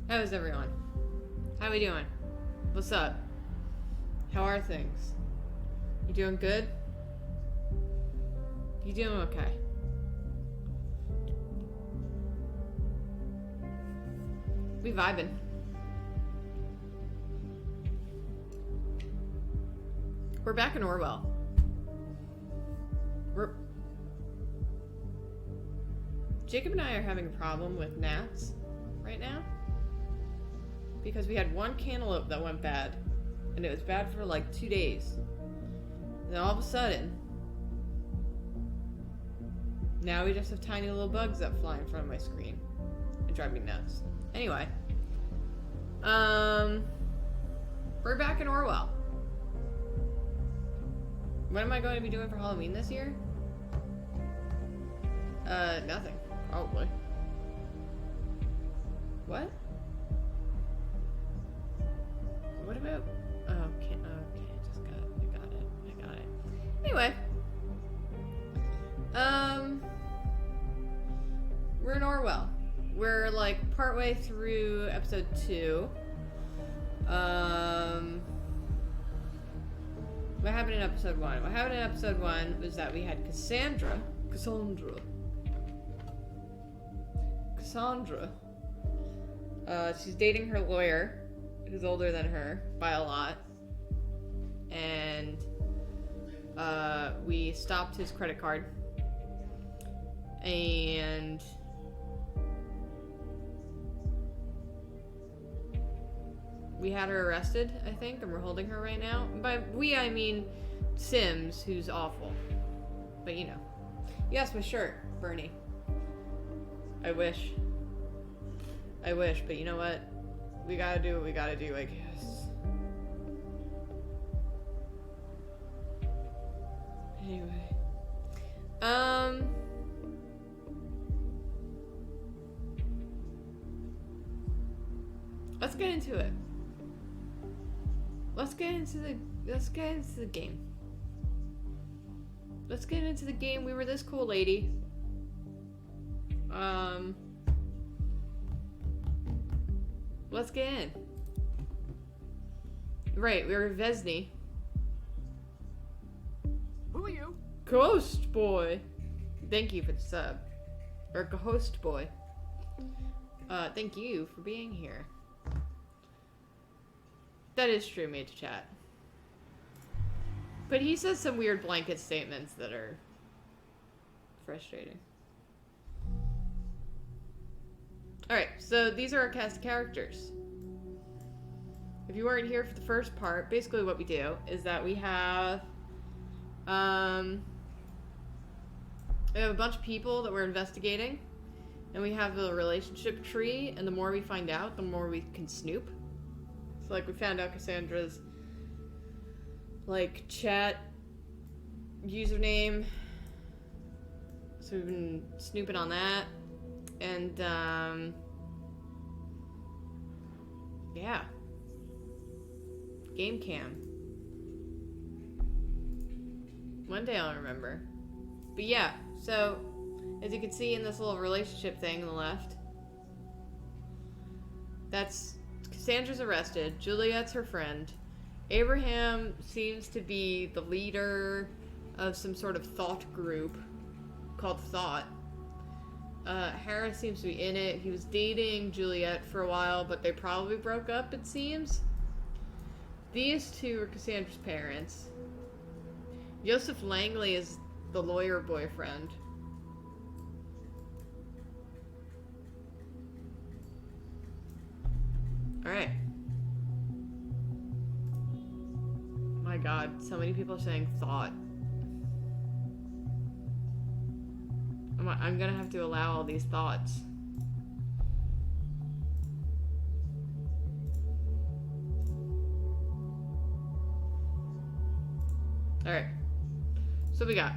How's everyone? How we doing? What's up? How are things? You doing good? You doing okay? We vibing. We're back in Orwell. Jacob and I are having a problem with gnats right now. Because we had one cantaloupe that went bad. And it was bad for like 2 days. And then all of a sudden, now we just have tiny little bugs that fly in front of my screen and drive me nuts. Anyway, we're back in Orwell. What am I going to be doing for Halloween this year? Nothing, probably. What? What about? Okay, I got it. Anyway, we're in Orwell. We're like partway through episode 2. What happened in episode 1? What happened in episode 1 was that we had Cassandra. She's dating her lawyer, who's older than her by a lot. And we stopped his credit card. And we had her arrested, I think, and we're holding her right now. By we, I mean Sims, who's awful. But you know. Yes, my shirt, Bernie. I wish, but you know what? We gotta do what we gotta do, I guess. Anyway. Let's get into it. Let's get into the game. Let's get into the game. We were this cool lady. Let's get in. Right, we were Vesney. Who are you? Ghost boy. Thank you for the sub. Or ghost boy. Thank you for being here. That is true, made to chat. But he says some weird blanket statements that are frustrating. Alright, so these are our cast of characters. If you weren't here for the first part, basically what we do is that we have a bunch of people that we're investigating, and we have a relationship tree, and the more we find out, the more we can snoop. So like we found out Cassandra's like chat username, so we've been snooping on that. And, yeah. Game cam. One day I'll remember. But yeah, so, as you can see in this little relationship thing on the left, that's Cassandra's arrested, Juliet's her friend, Abraham seems to be the leader of some sort of thought group called Thought. Harris seems to be in it. He was dating Juliet for a while, but they probably broke up, it seems. These two are Cassandra's parents. Joseph Langley is the lawyer boyfriend. Alright. My god, so many people are saying Thought. I'm gonna have to allow all these thoughts. Alright. So we got.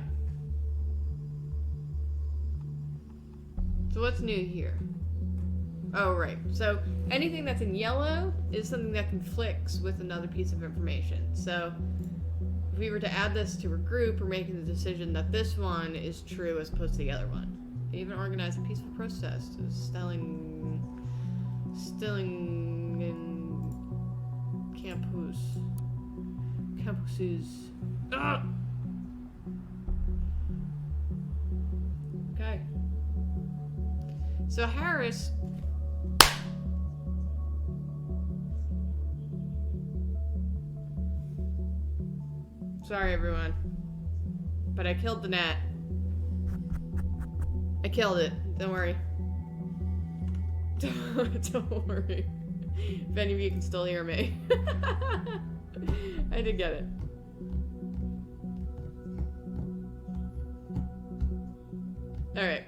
So what's new here? Oh, right. So anything that's in yellow is something that conflicts with another piece of information. So if we were to add this to a group, we're making the decision that this one is true as opposed to the other one. Even organize a peaceful protest is selling Stillingen Campus. Campuses. Ah! Okay. So Harris. Sorry, everyone. But I killed the gnat. I killed it. Don't worry. Don't worry. If any of you can still hear me. I did get it. Alright.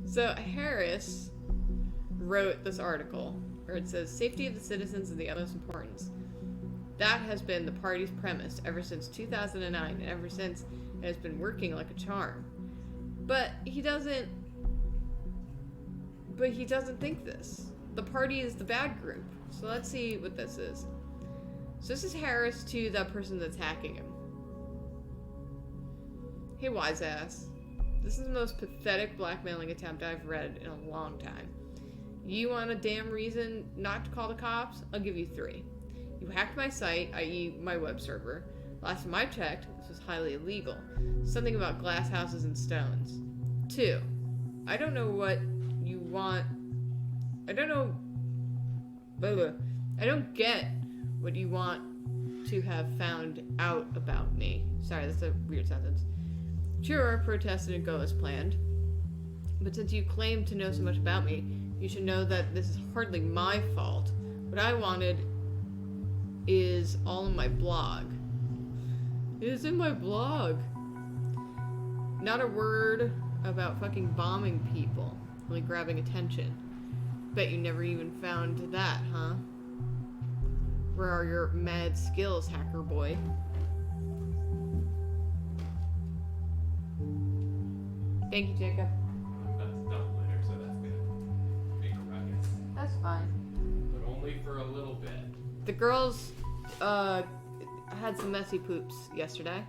So Harris wrote this article where it says, safety of the citizens is the utmost importance. That has been the party's premise ever since 2009, and ever since it has been working like a charm. But he doesn't think this. The party is the bad group. So let's see what this is. So this is Harris to the person that's hacking him. Hey, wise ass. This is the most pathetic blackmailing attempt I've read in a long time. You want a damn reason not to call the cops? I'll give you 3. You hacked my site, i.e. my web server. Last time I checked, this was highly illegal. Something about glass houses and stones. 2. I don't know what you want. I don't get what you want to have found out about me. Sorry, that's a weird sentence. Sure, protest didn't go as planned. But since you claim to know so much about me, you should know that this is hardly my fault. What I wanted is all in my blog. It is in my blog. Not a word about fucking bombing people, only grabbing attention. Bet you never even found that, huh? Where are your mad skills, hacker boy? Thank you, Jacob. That's done later, so that's gonna make a ruckus. That's fine. But only for a little bit. The girls, had some messy poops yesterday.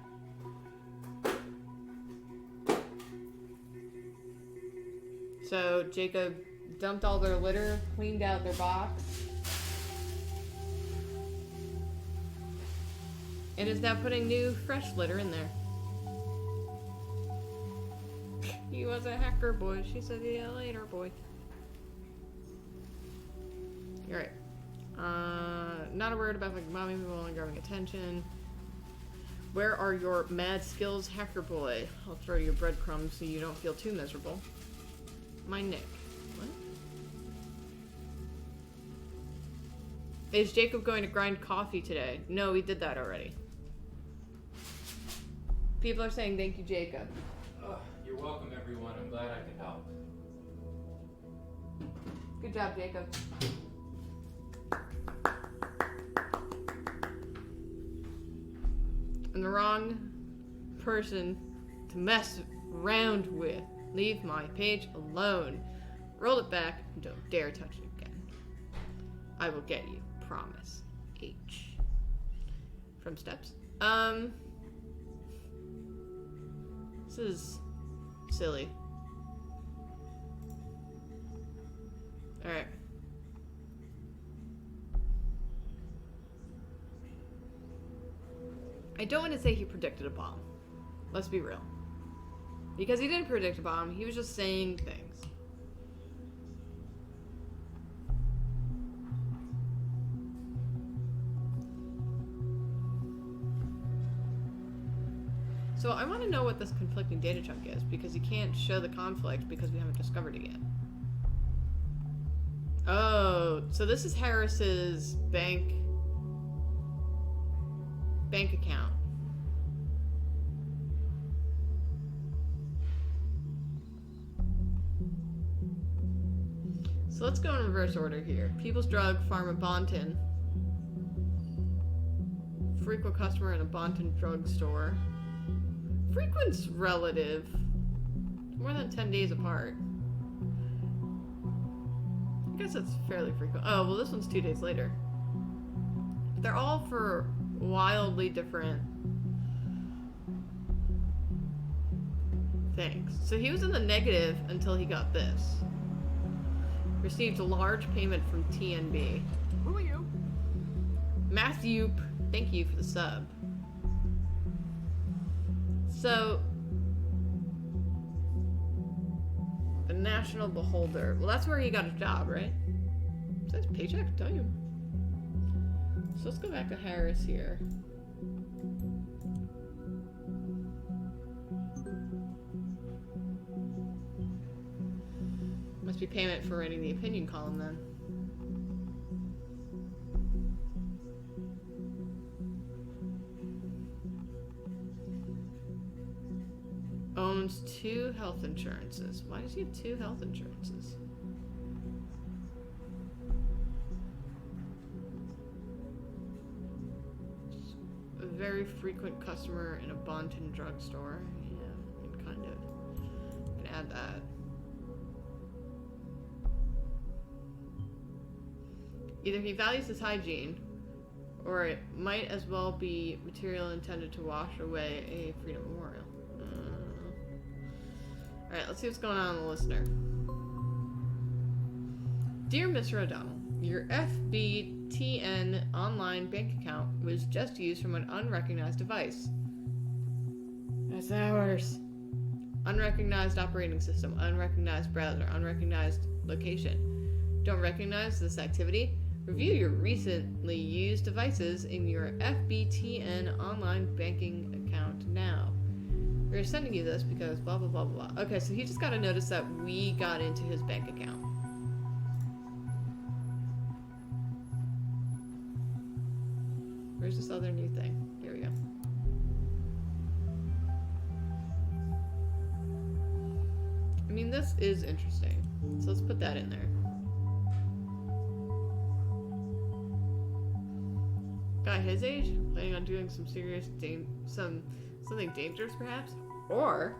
So Jacob dumped all their litter, cleaned out their box, and is now putting new, fresh litter in there. He was a hacker boy. She said, yeah, later, boy. You're right. Not a word about like bombing people and grabbing attention. Where are your mad skills, hacker boy? I'll throw you breadcrumbs so you don't feel too miserable. My Nick. What? Is Jacob going to grind coffee today? No, we did that already. People are saying thank you, Jacob. You're welcome, everyone. I'm glad I can help. Good job, Jacob. I'm the wrong person to mess around with. Leave my page alone. Roll it back and don't dare touch it again. I will get you. Promise. H. From Steps. This is silly. Alright. I don't want to say he predicted a bomb. Let's be real. Because he didn't predict a bomb, he was just saying things. So I want to know what this conflicting data chunk is, because you can't show the conflict because we haven't discovered it yet. Oh, so this is Harris's bank account. So let's go in reverse order here. People's Drug, Farm at Bonton. Frequent customer in a Bonton drugstore. Frequent's relative. More than 10 days apart. I guess that's fairly frequent. Oh, well this one's 2 days later. But they're all for wildly different Thanks. So he was in the negative until he got this. Received a large payment from TNB. Who are you? Matthew, thank you for the sub. So, the National Beholder. Well, that's where he got a job, right? Is that his paycheck? Tell you. So let's go back to Harris here. Must be payment for writing the opinion column then. Owns 2 health insurances. Why does he have 2 health insurances? A very frequent customer in a Bonton drugstore. Yeah, I mean, kind of. Can add that. Either he values his hygiene, or it might as well be material intended to wash away a Freedom Memorial. Alright, let's see what's going on in the listener. Dear Mr. O'Donnell, your FBTN online bank account was just used from an unrecognized device. That's ours. Unrecognized operating system, unrecognized browser, unrecognized location. Don't recognize this activity? Review your recently used devices in your FBTN online banking account now. We're sending you this because blah blah blah blah. Okay, so he just got a notice that we got into his bank account. Where's this other new thing? Here we go. I mean, this is interesting. So let's put that in there. Guy his age, planning on doing some serious something dangerous perhaps, or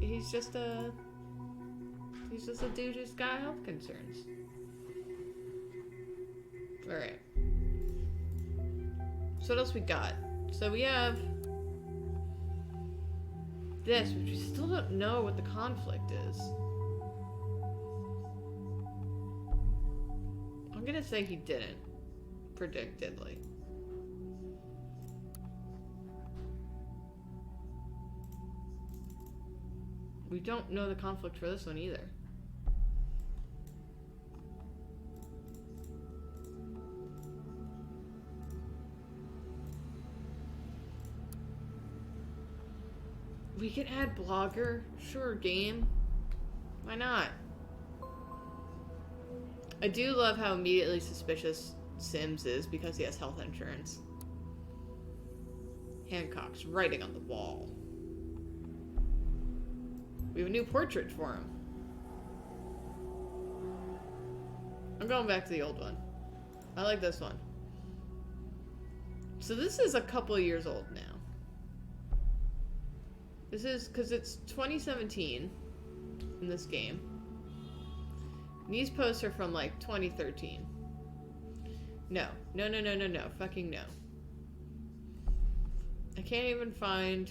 he's just a dude who's got health concerns. All right. So what else we got? So we have this, which we still don't know what the conflict is. I'm gonna say he didn't, predictably. We don't know the conflict for this one either. We can add blogger. Sure, game. Why not? I do love how immediately suspicious Sims is because he has health insurance. Hancock's writing on the wall. We have a new portrait for him. I'm going back to the old one. I like this one. So this is a couple years old now. This is because it's 2017 in this game. And these posts are from like 2013. No. Fucking no. I can't even find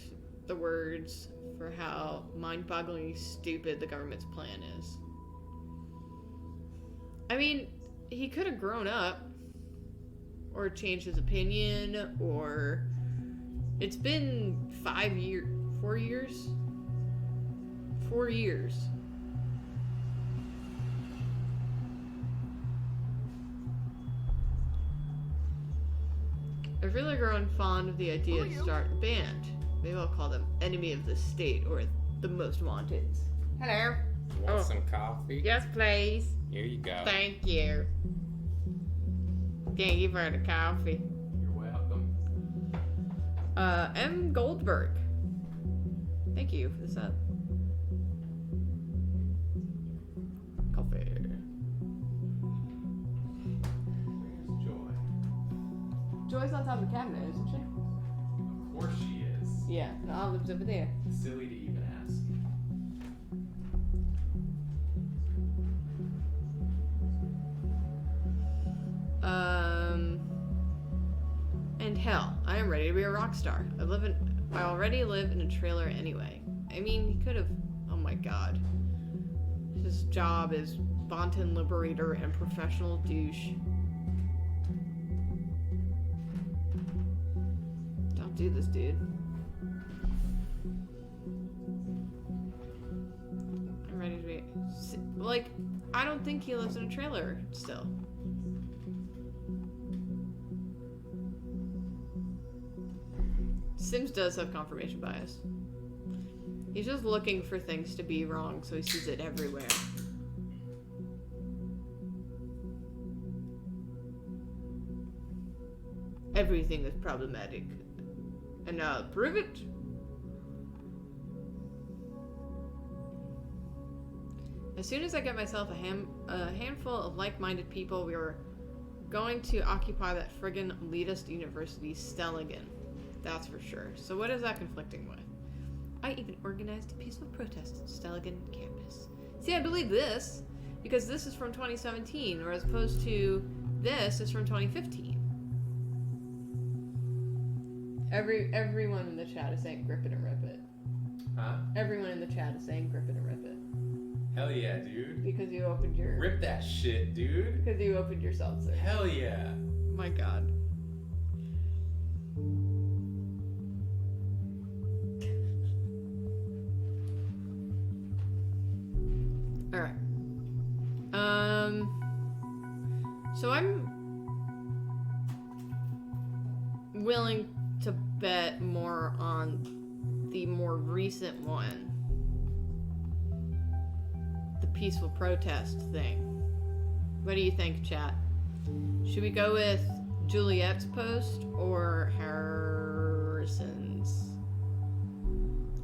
the words for how mind-bogglingly stupid the government's plan is. I mean, he could have grown up, or changed his opinion, or it's been 4 years? 4 years. I've really grown fond of the idea to start a band. Maybe I'll call them Enemy of the State or the Most Wanteds. Hello. You want some coffee? Yes, please. Here you go. Thank you. Thank you for the coffee. You're welcome. M. Goldberg. Thank you for the sub. Coffee. Where's Joy? Joy's on top of the cabinet, isn't she? Of course she is. Yeah, and Olive's over there. Silly to even ask. And hell, I am ready to be a rock star. I already live in a trailer anyway. I mean, he could have... Oh my god. His job is Bonton Liberator and professional douche. Don't do this, dude. I'm ready to be... Like, I don't think he lives in a trailer still. Sims does have confirmation bias. He's just looking for things to be wrong, so he sees it everywhere. Everything is problematic. And now, prove it! As soon as I get myself a handful of like-minded people, we are going to occupy that friggin' elitist university, Stellingen. That's for sure. So what is that conflicting with? I even organized a peaceful protest at Stellingen campus. See, I believe this, because this is from 2017, or as opposed to this is from 2015. Everyone in the chat is saying grip it and rip it. Huh? Everyone in the chat is saying grip it and rip it. Hell yeah, dude. Because you opened your... Rip that shit, dude. Because you opened your seltzer. Hell yeah. My god. Alright. So I'm willing to bet more on the more recent one. The peaceful protest thing. What do you think, chat? Should we go with Juliet's post or Harrison's?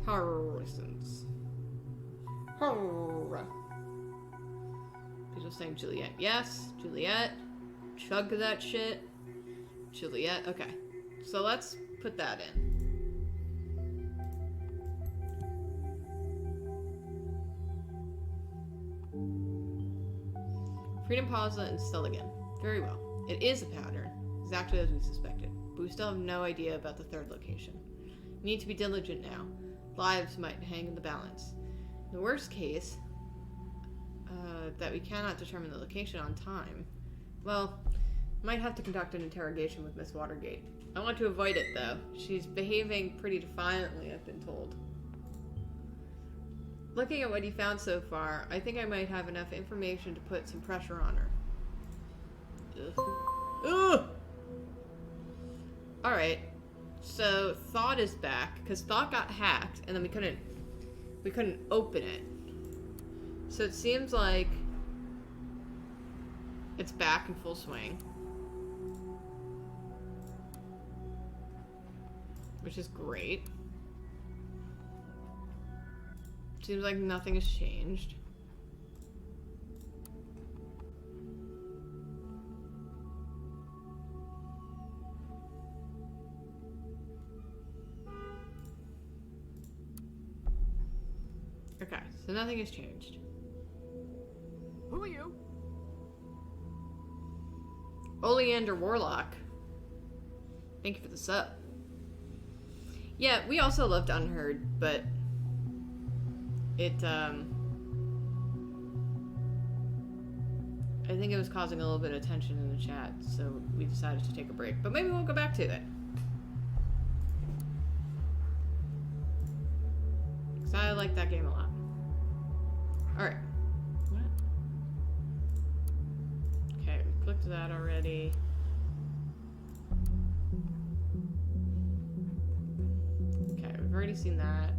Harrison's. People saying Juliet. Yes, Juliet. Chug that shit. Juliet. Okay. So let's put that in. Freedom Plaza and Stellingen. Very well. It is a pattern, exactly as we suspected, but we still have no idea about the third location. We need to be diligent now. Lives might hang in the balance. In the worst case, that we cannot determine the location on time, well, might have to conduct an interrogation with Miss Watergate. I want to avoid it, though. She's behaving pretty defiantly, I've been told. Looking at what you found so far, I think I might have enough information to put some pressure on her. Ugh. Ugh! Alright. So, Thought is back, because Thought got hacked, and then we couldn't open it. So it seems like it's back in full swing. Which is great. Seems like nothing has changed. Okay, so nothing has changed. Who are you? Oleander Warlock. Thank you for the sub. Yeah, we also loved Unheard, but it, I think it was causing a little bit of tension in the chat, so we decided to take a break. But maybe we'll go back to it. Because I like that game a lot. Alright. What? Okay, we clicked that already. Okay, we've already seen that.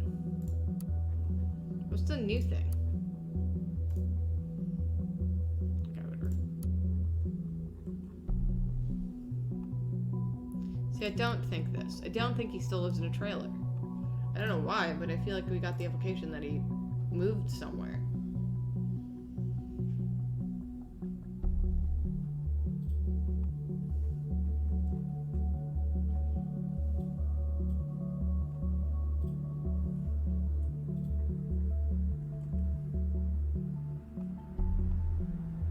What's the new thing? Okay, whatever. See, I don't think this. I don't think he still lives in a trailer. I don't know why, but I feel like we got the implication that he moved somewhere.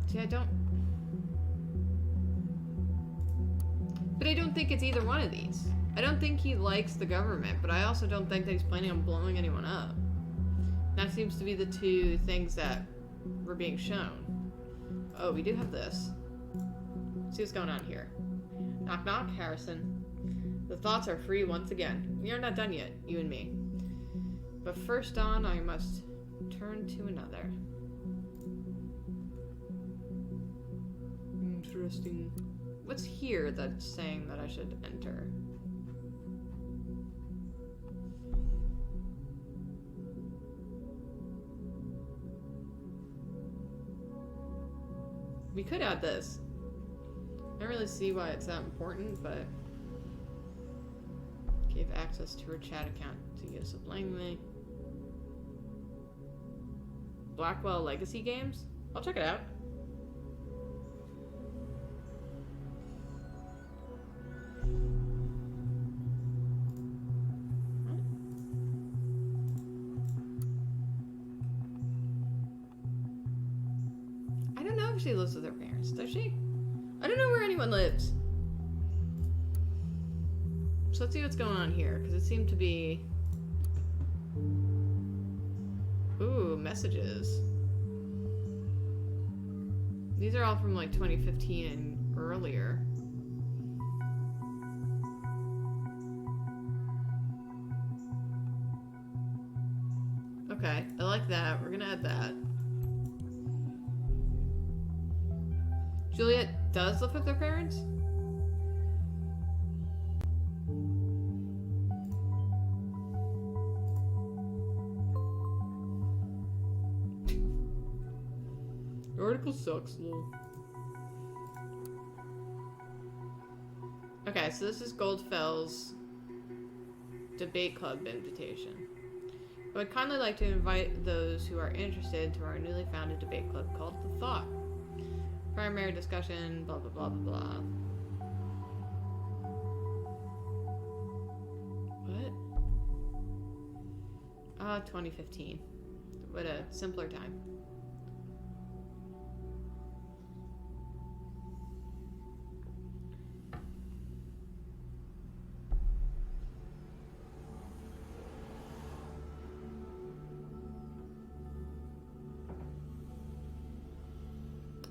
See, I don't think it's either one of these. I don't think he likes the government, but I also don't think that he's planning on blowing anyone up. That seems to be the two things that were being shown. Oh, we do have this. Let's see what's going on here. Knock knock, Harrison. The thoughts are free once again. We are not done yet, you and me. But first on, I must turn to another. Interesting. What's here that's saying that I should enter? We could add this. I don't really see why it's that important, but give access to her chat account to use a blindly. Blackwell Legacy Games? I'll check it out. I don't know if she lives with her parents, does she? I don't know where anyone lives. So let's see what's going on here, because it seemed to be... Ooh, messages. These are all from like 2015 and earlier. Okay, I like that. We're gonna add that. Juliet does live with her parents? The article sucks, lol. Okay, so this is Goldfell's debate club invitation. I would kindly like to invite those who are interested to our newly founded debate club called The Thought. Primary discussion, blah, blah, blah, blah, blah. What? 2015. What a simpler time.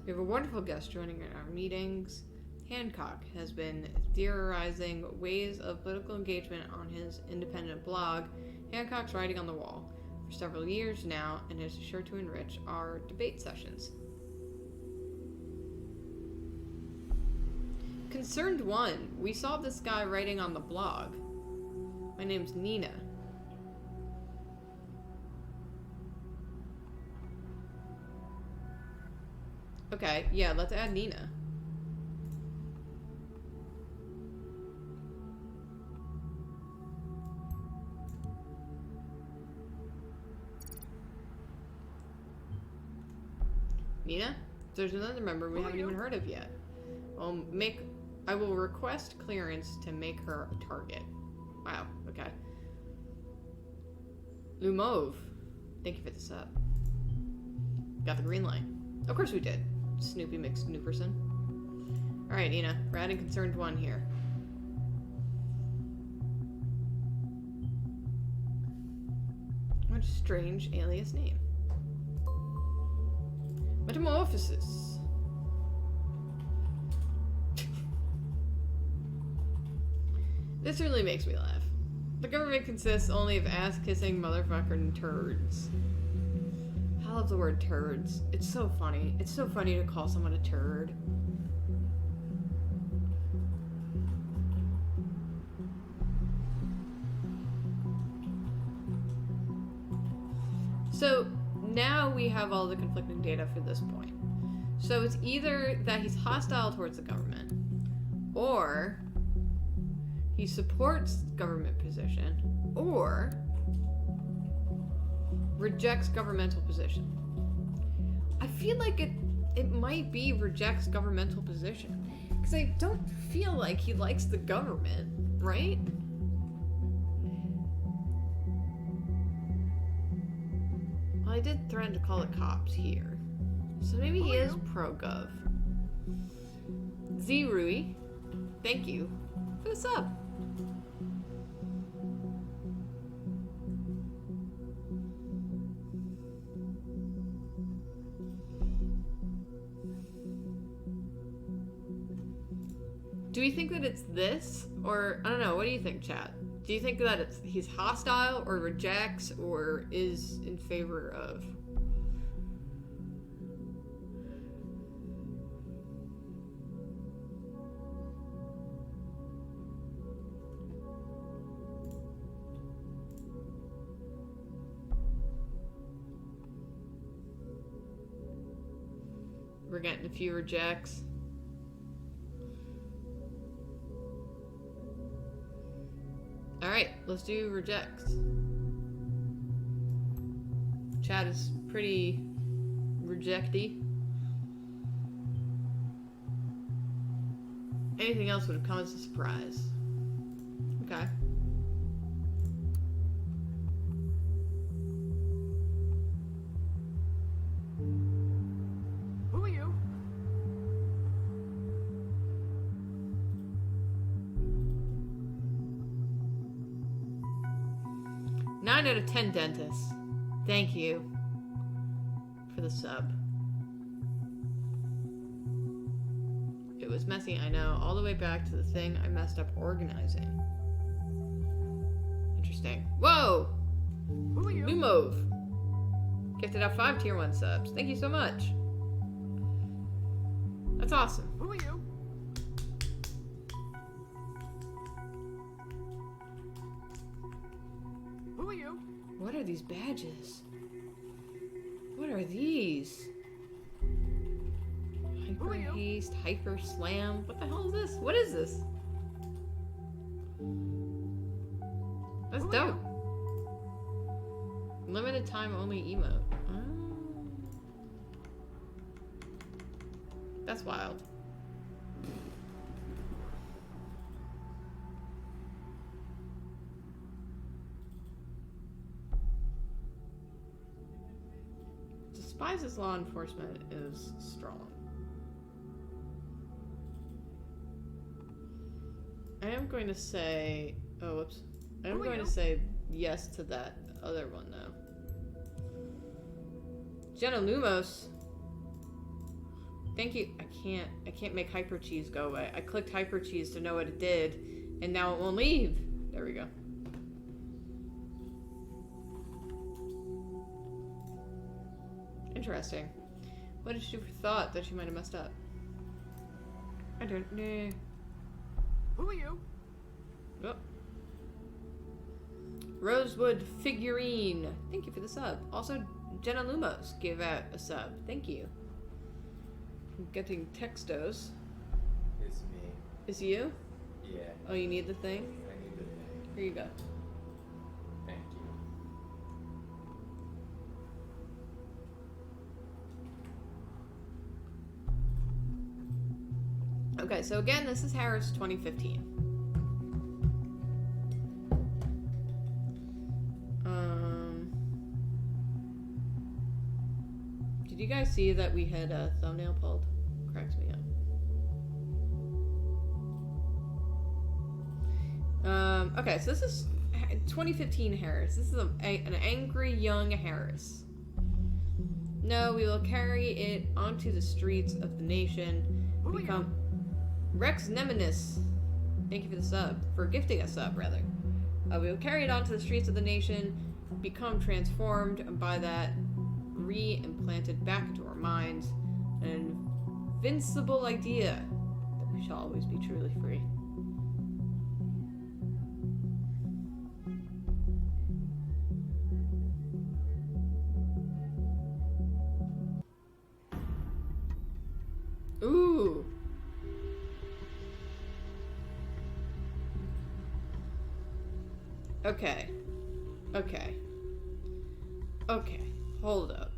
We have a wonderful guest joining in our meetings. Hancock has been theorizing ways of political engagement on his independent blog, Hancock's Writing on the Wall, for several years now, and is sure to enrich our debate sessions. Concerned One, we saw this guy writing on the blog. My name's Nina. Okay, yeah, let's add Nina. Nina? There's another member we haven't even heard of yet. I will request clearance to make her a target. Wow, okay. Lumove. Thank you for the sub. Got the green light. Of course we did. Snoopy McSnooperson. Alright, Nina. We're adding Concerned One here. What a strange alias name. Metamorphosis. This really makes me laugh. The government consists only of ass-kissing motherfucking turds. I love the word turds. It's so funny. It's so funny to call someone a turd. So now we have all the conflicting data for this point. So it's either that he's hostile towards the government, or he supports government position, or rejects governmental position. I feel like it might be rejects governmental position, because I don't feel like he likes the government, right? Well, I did threaten to call the cops here, so maybe he is pro-gov. Z Rui, thank you for the sub. Do we think that it's this? Or, I don't know, what do you think, chat? Do you think that he's hostile or rejects or is in favor of? We're getting a few rejects. Alright, let's do rejects. Chat is pretty rejecty. Anything else would have come as a surprise. Okay. Who are you? Nine out of 10 dentists. Thank you for the sub. It was messy, I know, all the way back to the thing I messed up organizing. Interesting. Whoa! Who are you? New move. Gifted out 5 tier 1 subs. Thank you so much. That's awesome. Who are you? Who are you? What are these badges? What are these? Who are Hyper you? haste, hyper slam. What the hell is this? What is this? That's Who are dope. Limited time only emote. Oh. That's wild. Despises law enforcement is strong. I am going to say... Oh, whoops. I am Who are going you? to say yes to that other one, though. Jenna Lumos. Thank you. I can't make hyper cheese go away. I clicked hyper cheese to know what it did, and now it won't leave. There we go. Interesting. What did you thought that you might have messed up? I don't know. Who are you? Oh. Rosewood figurine. Thank you for the sub. Also, Jenna Lumos gave out a sub. Thank you. I'm getting textos. It's me. Is it you? Yeah. Oh, you need the thing? I need the thing. Here you go. Thank you. Okay, so again, this is Harris 2015. Did you guys see that we had a thumbnail pulled? Cracks me up. Okay, so this is 2015 Harris. This is an angry young Harris. No, we will carry it onto the streets of the nation. Who are Become Rex Nemesis. Thank you for the sub. For gifting a sub, rather. We will carry it onto the streets of the nation, become transformed, and by that, re-implanted back into our minds, an invincible idea that we shall always be truly free. Ooh. Okay. Okay. Okay. Hold up.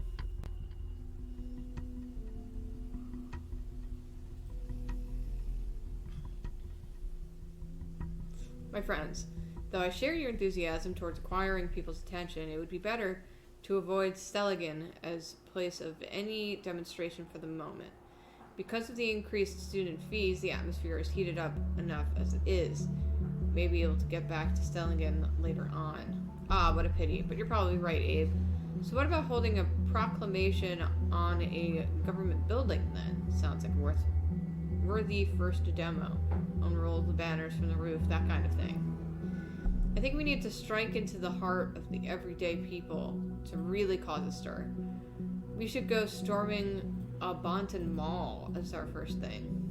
My friends, though I share your enthusiasm towards acquiring people's attention, it would be better to avoid Stelligan as place of any demonstration for the moment. Because of the increased student fees, the atmosphere is heated up enough as it is. May be able to get back to Stelligan later on. Ah, what a pity. But you're probably right, Abe. So what about holding a proclamation on a government building, then? Sounds like a We're the first to demo. Unroll the banners from the roof, that kind of thing. I think we need to strike into the heart of the everyday people to really cause a stir. We should go storming a Bonton Mall as our first thing.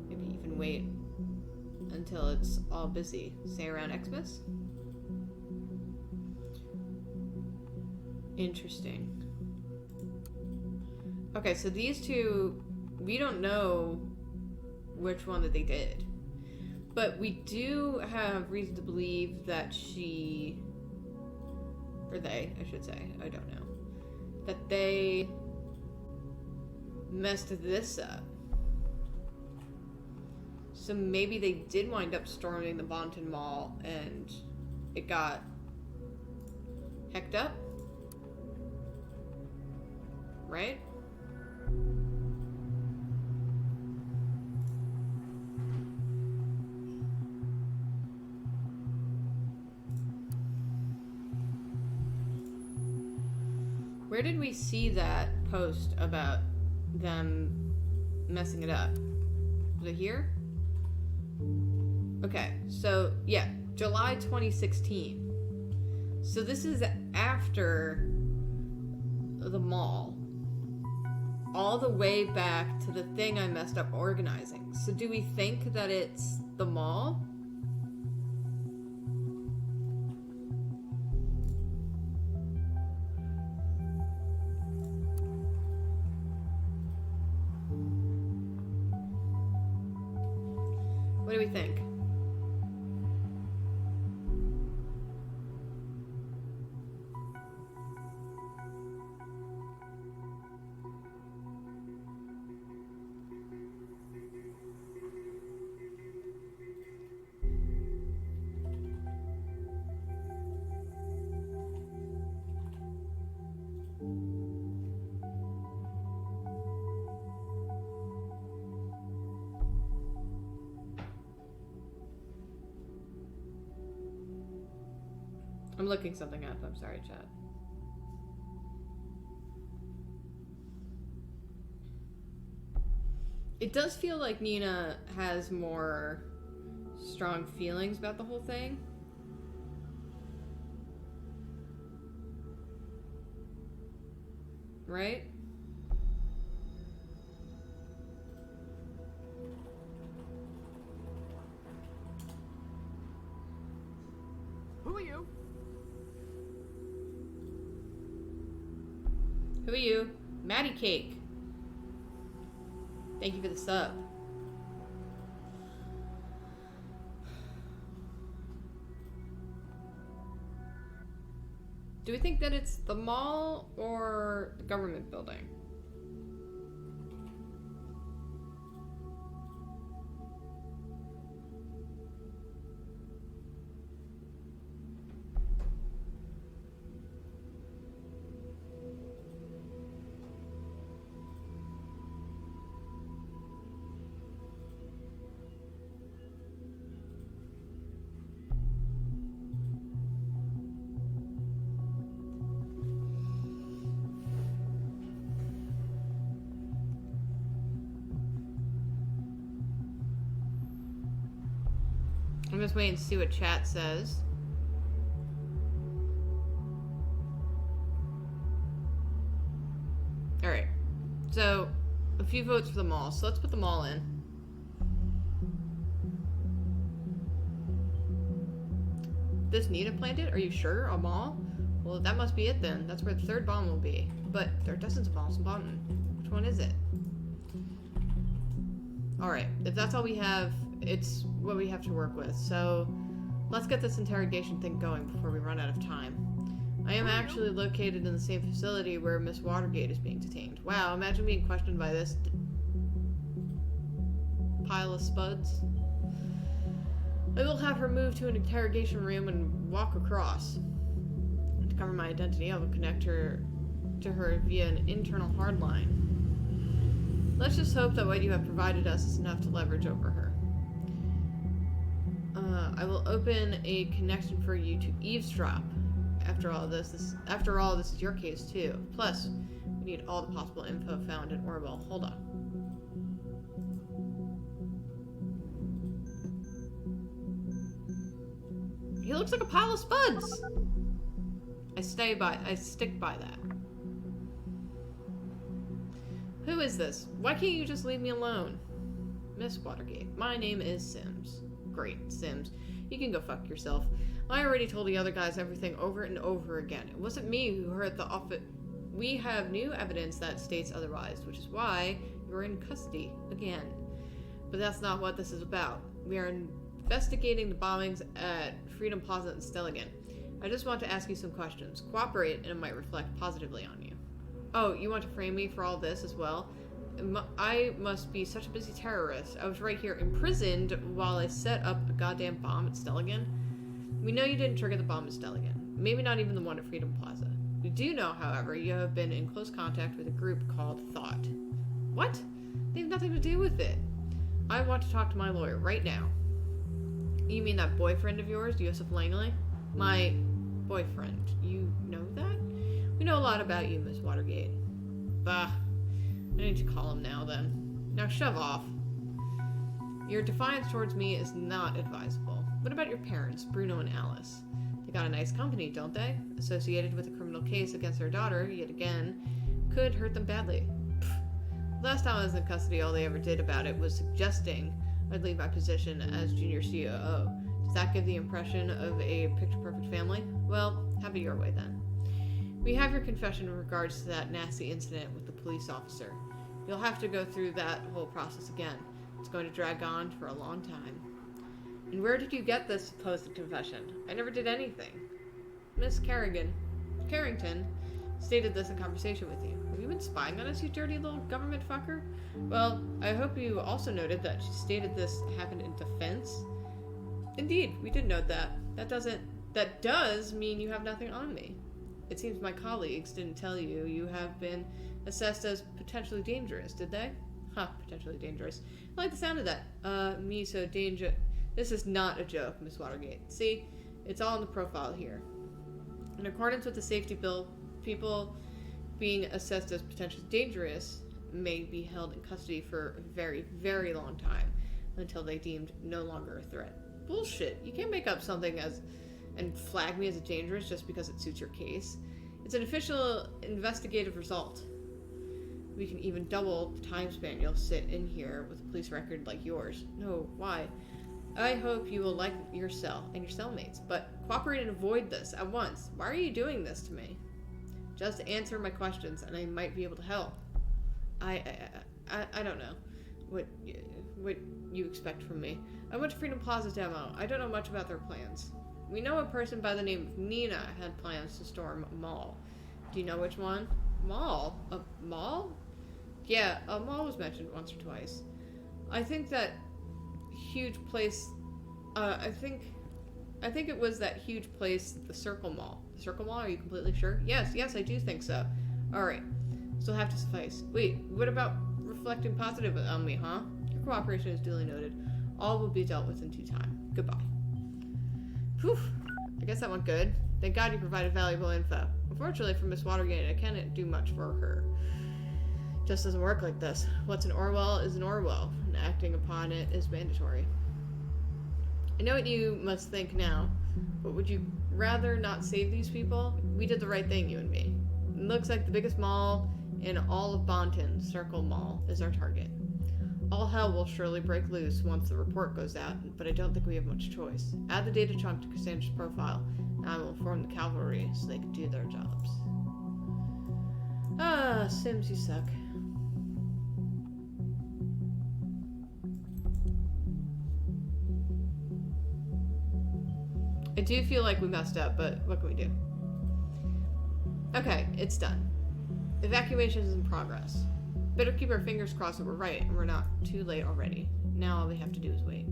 Maybe even wait until it's all busy. Say around Xmas? Interesting. Okay, so these two, we don't know which one that they did. But we do have reason to believe that she, or they, I should say, I don't know, that they messed this up. So maybe they did wind up storming the Bonton Mall and it got hecked up? Right? Where did we see that post about them messing it up? Was it here? Okay, so yeah, July 2016. So this is after the mall. All the way back to the thing I messed up organizing. So do we think that it's the mall? What do we think? I'm looking something up. I'm sorry, chat. It does feel like Nina has more strong feelings about the whole thing. Right? Who are you? Who are you? Maddie Cake. Thank you for the sub. Do we think that it's the mall or the government building? I'm just waiting to see what chat says. Alright. So, a few votes for the mall. So let's put the mall in. This Nina planted? Are you sure? A mall? Well, that must be it then. That's where the third bomb will be. But there are dozens of bombs in Bonton. Which one is it? Alright. If that's all we have, it's what we have to work with. So let's get this interrogation thing going before we run out of time. I am actually located in the same facility where Miss Watergate is being detained. Wow, imagine being questioned by this pile of spuds. I will have her moved to an interrogation room and walk across. To cover my identity, I will connect her to her via an internal hardline. Let's just hope that what you have provided us is enough to leverage over her. I will open a connection for you to eavesdrop. After all, this is your case too. Plus, we need all the possible info found in Orwell. Hold on. He looks like a pile of spuds. I stick by that. Who is this? Why can't you just leave me alone? Miss Watergate, my name is Sims. Great, Sims. You can go fuck yourself. I already told the other guys everything over and over again. It wasn't me who heard the office. We have new evidence that states otherwise, which is why you're in custody again. But that's not what this is about. We are investigating the bombings at Freedom Plaza in Stellingen. I just want to ask you some questions. Cooperate, and it might reflect positively on you. Oh, you want to frame me for all this as well? I must be such a busy terrorist. I was right here imprisoned while I set up a goddamn bomb at Stellingen. We know you didn't trigger the bomb at Stellingen. Maybe not even the one at Freedom Plaza. We do know, however, you have been in close contact with a group called Thought. What? They have nothing to do with it. I want to talk to my lawyer right now. You mean that boyfriend of yours, Joseph Langley? My boyfriend. You know that? We know a lot about you, Miss Watergate. Bah. I need to call him now, then. Now shove off. Your defiance towards me is not advisable. What about your parents, Bruno and Alice? They got a nice company, don't they? Associated with a criminal case against their daughter, yet again, could hurt them badly. Pfft. Last time I was in custody, all they ever did about it was suggesting I'd leave my position as junior COO. Does that give the impression of a picture-perfect family? Well, have it your way, then. We have your confession in regards to that nasty incident with the police officer. You'll have to go through that whole process again. It's going to drag on for a long time. And where did you get this supposed confession? I never did anything. Miss Carrington stated this in conversation with you. Have you been spying on us, you dirty little government fucker? Well, I hope you also noted that she stated this happened in defense. Indeed, we did note that. That does mean you have nothing on me. It seems my colleagues didn't tell you you have been assessed as potentially dangerous, did they? Huh, potentially dangerous. I like the sound of that. Me so danger. This is not a joke, Miss Watergate. See, it's all in the profile here. In accordance with the safety bill, people being assessed as potentially dangerous may be held in custody for a very, very long time until they deemed no longer a threat. Bullshit. You can't make up something and flag me as a dangerous just because it suits your case. It's an official investigative result. We can even double the time span you'll sit in here with a police record like yours. No, why? I hope you will like your cell and your cellmates, but cooperate and avoid this at once. Why are you doing this to me? Just answer my questions and I might be able to help. I don't know what you expect from me. I went to Freedom Plaza demo. I don't know much about their plans. We know a person by the name of Nina had plans to storm a mall. Do you know which one? Mall? A mall? Yeah, a mall was mentioned once or twice. I think that huge place, I think it was that huge place, the Circle Mall. The Circle Mall, are you completely sure? Yes, I do think so. Alright, so have to suffice. Wait, what about reflecting positive on me, huh? Your cooperation is duly noted. All will be dealt with in due time. Goodbye. Phew, I guess that went good. Thank God you provided valuable info. Unfortunately for Miss Watergate, I can't do much for her. It just doesn't work like this. What's an Orwell is an Orwell, and acting upon it is mandatory. I know what you must think now, but would you rather not save these people? We did the right thing, you and me. It looks like the biggest mall in all of Bonton, Circle Mall, is our target. All hell will surely break loose once the report goes out, but I don't think we have much choice. Add the data chunk to Cassandra's profile, and I will inform the cavalry so they can do their jobs. Ah, Sims, you suck. I do feel like we messed up, but what can we do? Okay, it's done. Evacuation is in progress. Better keep our fingers crossed that we're right and we're not too late already. Now all we have to do is wait.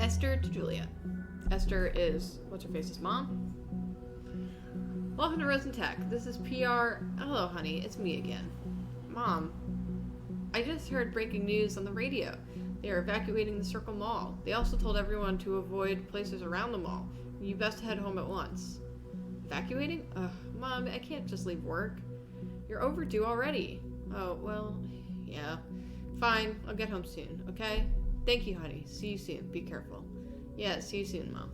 Esther to Juliet. Esther is, what's her face's mom? Welcome to Rosen Tech. This is PR. Hello, honey. It's me again. Mom, I just heard breaking news on the radio. They are evacuating the Circle Mall. They also told everyone to avoid places around the mall. You best head home at once. Evacuating? Ugh, Mom, I can't just leave work. You're overdue already. Oh, well, yeah. Fine, I'll get home soon, okay? Thank you, honey. See you soon. Be careful. Yeah, see you soon, Mom.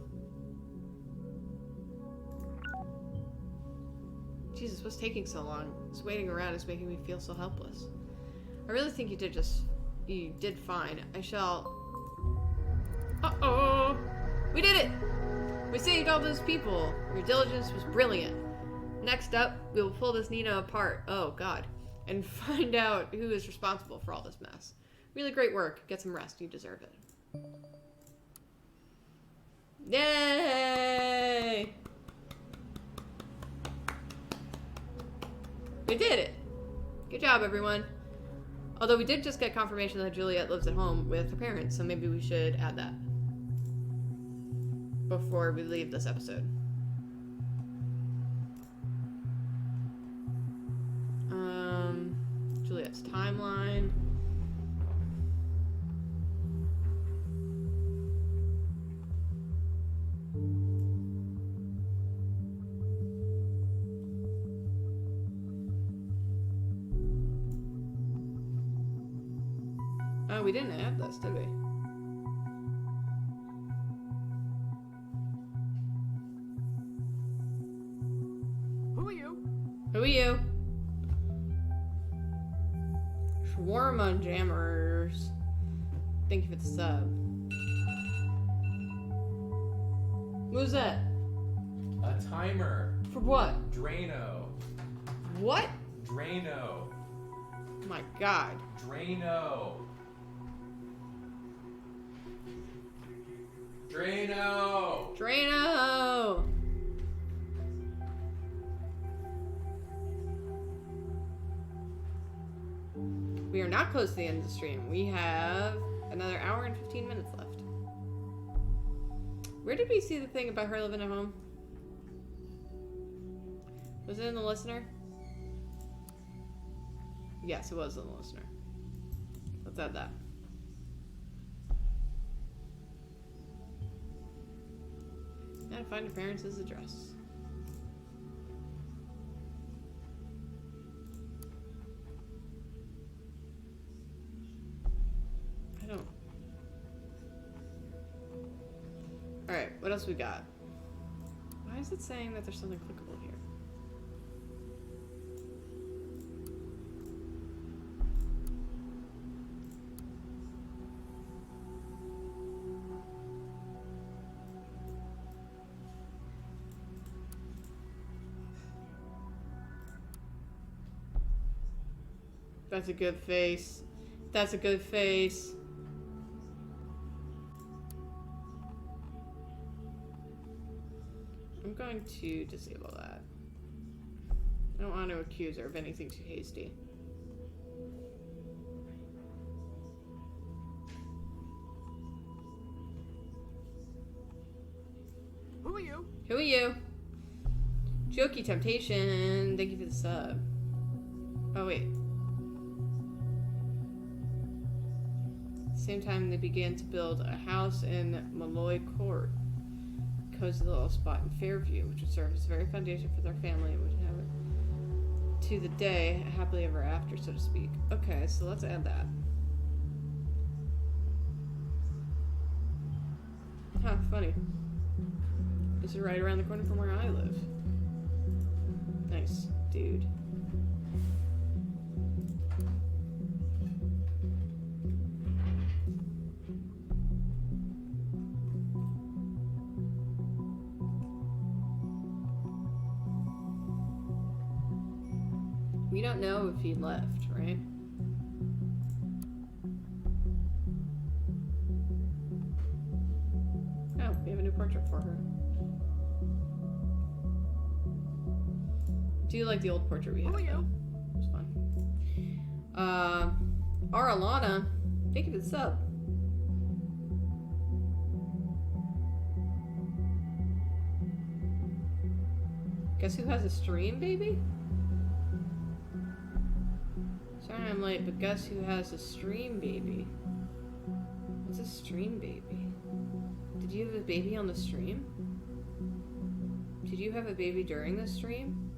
Jesus, what's taking so long? This waiting around is making me feel so helpless. I really think you did fine. I shall... Uh-oh! We did it! We saved all those people. Your diligence was brilliant. Next up, we will pull this Nina apart. Oh, God. And find out who is responsible for all this mess. Really great work. Get some rest. You deserve it. Yay! We did it! Good job, everyone. Although we did just get confirmation that Juliet lives at home with her parents, so maybe we should add that before we leave this episode. Juliet's timeline. Oh, we didn't add this, did we? Who are you? Who are you? Shawarma Jammers. Thank you for the sub. What was that? A timer. For what? Drano. What? Drano. Oh my God. Drano. Drano. Drano! We are not close to the end of the stream. We have another hour and 15 minutes left. Where did we see the thing about her living at home? Was it in the listener? Yes, it was in the listener. Let's add that. Gotta find her parents' address. I don't... Alright, what else we got? Why is it saying that there's something clickable here? That's a good face. That's a good face. I'm going to disable that. I don't want to accuse her of anything too hasty. Who are you? Who are you? Jokey Temptation. Thank you for the sub. Oh, wait. Same time they began to build a house in Malloy Court, a cozy little spot in Fairview, which would serve as the very foundation for their family and would have it to the day happily ever after, so to speak. Okay, so let's add that. Huh, funny. This is right around the corner from where I live. Nice, dude. We don't know if he left, right? Oh, we have a new portrait for her. I do like the old portrait we had, Who are you? though. It was fun. Aralana, thank you for the sub. Guess who has a stream, baby? Sorry I'm late, but guess who has a stream baby? What's a stream baby? Did you have a baby on the stream? Did you have a baby during the stream?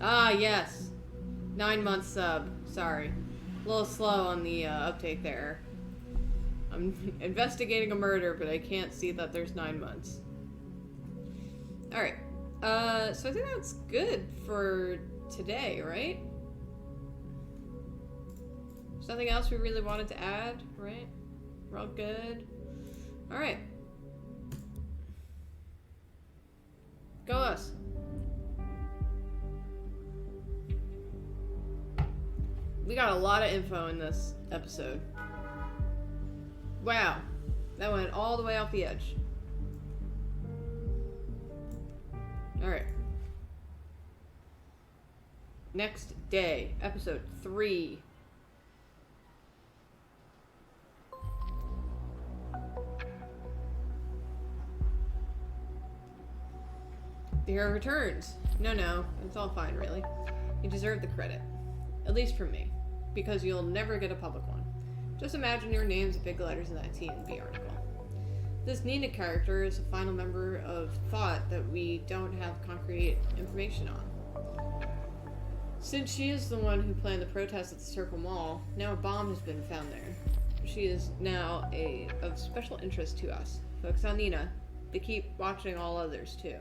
Ah, yes. 9-month sub. Sorry. A little slow on the uptake there. I'm investigating a murder, but I can't see that there's 9 months. Alright. So I think that's good for today, right? There's nothing else we really wanted to add, right? We're all good. Alright. Go us. We got a lot of info in this episode. Wow. That went all the way off the edge. Alright. Next day, episode 3. The hero returns. No, it's all fine, really. You deserve the credit. At least from me. Because you'll never get a public one. Just imagine your name's big letters in that TNB article. This Nina character is a final member of Thought that we don't have concrete information on. Since she is the one who planned the protest at the Circle Mall, now a bomb has been found there. She is now of special interest to us. Focus on Nina, but keep watching all others too.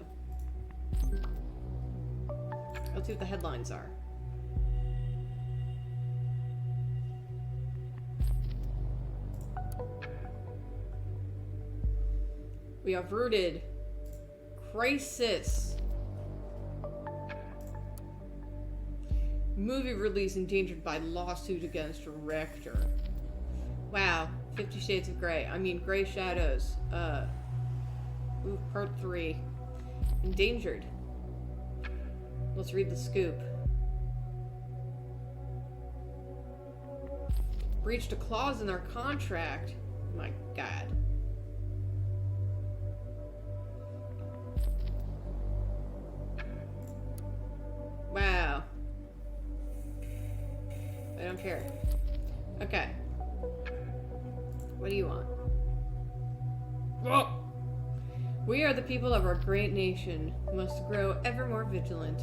Let's see what the headlines are. We have rooted crisis. Movie release endangered by lawsuit against director. Wow, 50 Shades of Grey. I mean, Grey Shadows. Part 3. Endangered. Let's read the scoop. Breached a clause in their contract. My God. Wow. I don't care. Okay. What do you want? Whoa! We are the people of our great nation, must grow ever more vigilant.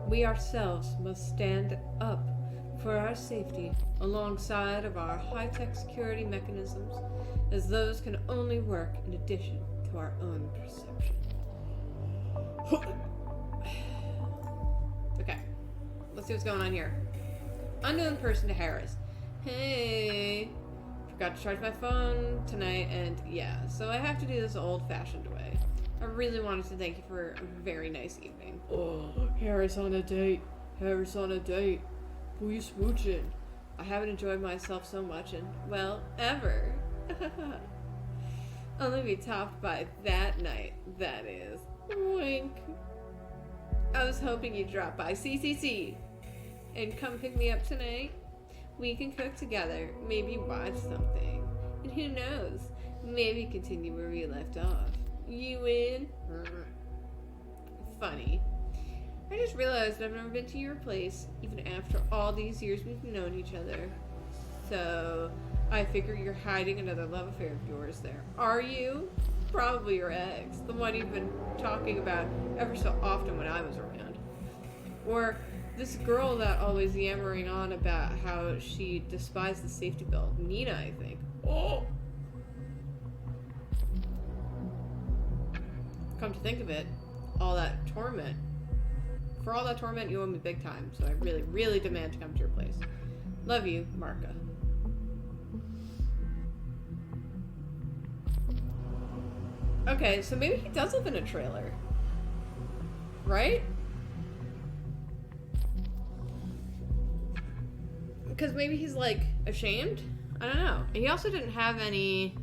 We ourselves must stand up for our safety alongside of our high-tech security mechanisms, as those can only work in addition to our own perception. Okay, let's see what's going on here. Unknown person to Harris. Hey, forgot to charge my phone tonight, and yeah, so I have to do this old-fashioned way. I really wanted to thank you for a very nice evening. Oh, Harris on a date. Harris on a date. Who you smooching? I haven't enjoyed myself so much in, well, ever. Only be topped by that night, that is. Wink. I was hoping you'd drop by CCC and come pick me up tonight. We can cook together, maybe watch something. And who knows, maybe continue where we left off. You in? Funny. I just realized I've never been to your place, even after all these years we've known each other. So, I figure you're hiding another love affair of yours there. Are you? Probably your ex, the one you've been talking about ever so often when I was around. Or this girl that always yammering on about how she despised the safety belt. Nina, I think. Oh! Come to think of it, all that torment. For all that torment, you owe me big time, so I really, really demand to come to your place. Love you, Marka. Okay, so maybe he does live in a trailer. Right? Because maybe he's, like, ashamed? I don't know. He also didn't have any...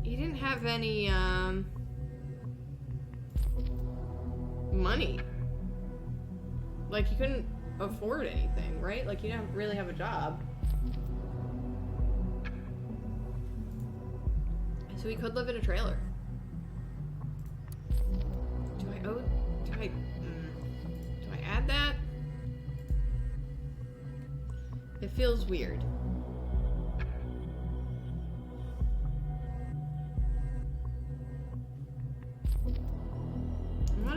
He didn't have any, money. Like, he couldn't afford anything, right? Like, he didn't really have a job. So he could live in a trailer. Do I add that? It feels weird.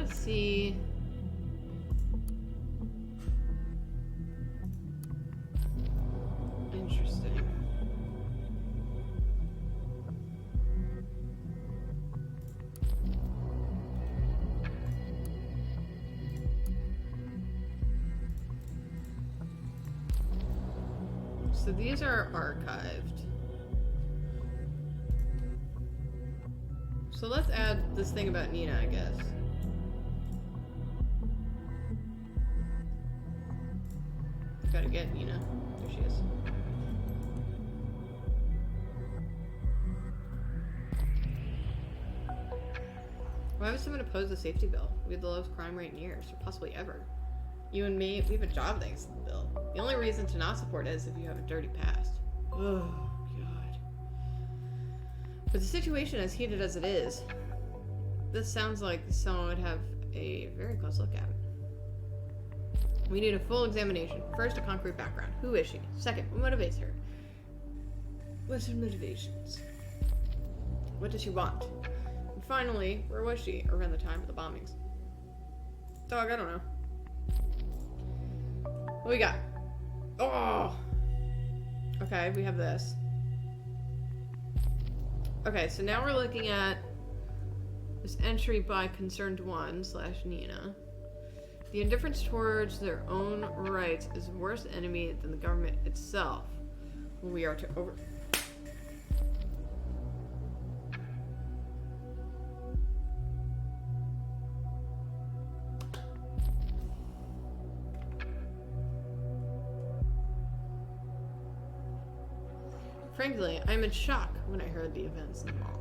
want to see... Interesting. So these are archived. So let's add this thing about Nina, I guess. Gotta get Nina. There she is. Why would someone oppose the safety bill? We have the lowest crime rate in years, or possibly ever. You and me, we have a job thanks to the bill. The only reason to not support it is if you have a dirty past. Oh, God. But the situation as heated as it is, this sounds like someone would have a very close look at it. We need a full examination. First, a concrete background. Who is she? Second, what motivates her? What's her motivations? What does she want? And finally, where was she around the time of the bombings? Dog, I don't know. What we got? Oh! Okay, we have this. Okay, so now we're looking at this entry by Concerned One / Nina. The indifference towards their own rights is a worse enemy than the government itself. We are to over... Frankly, I'm in shock when I heard the events in the mall.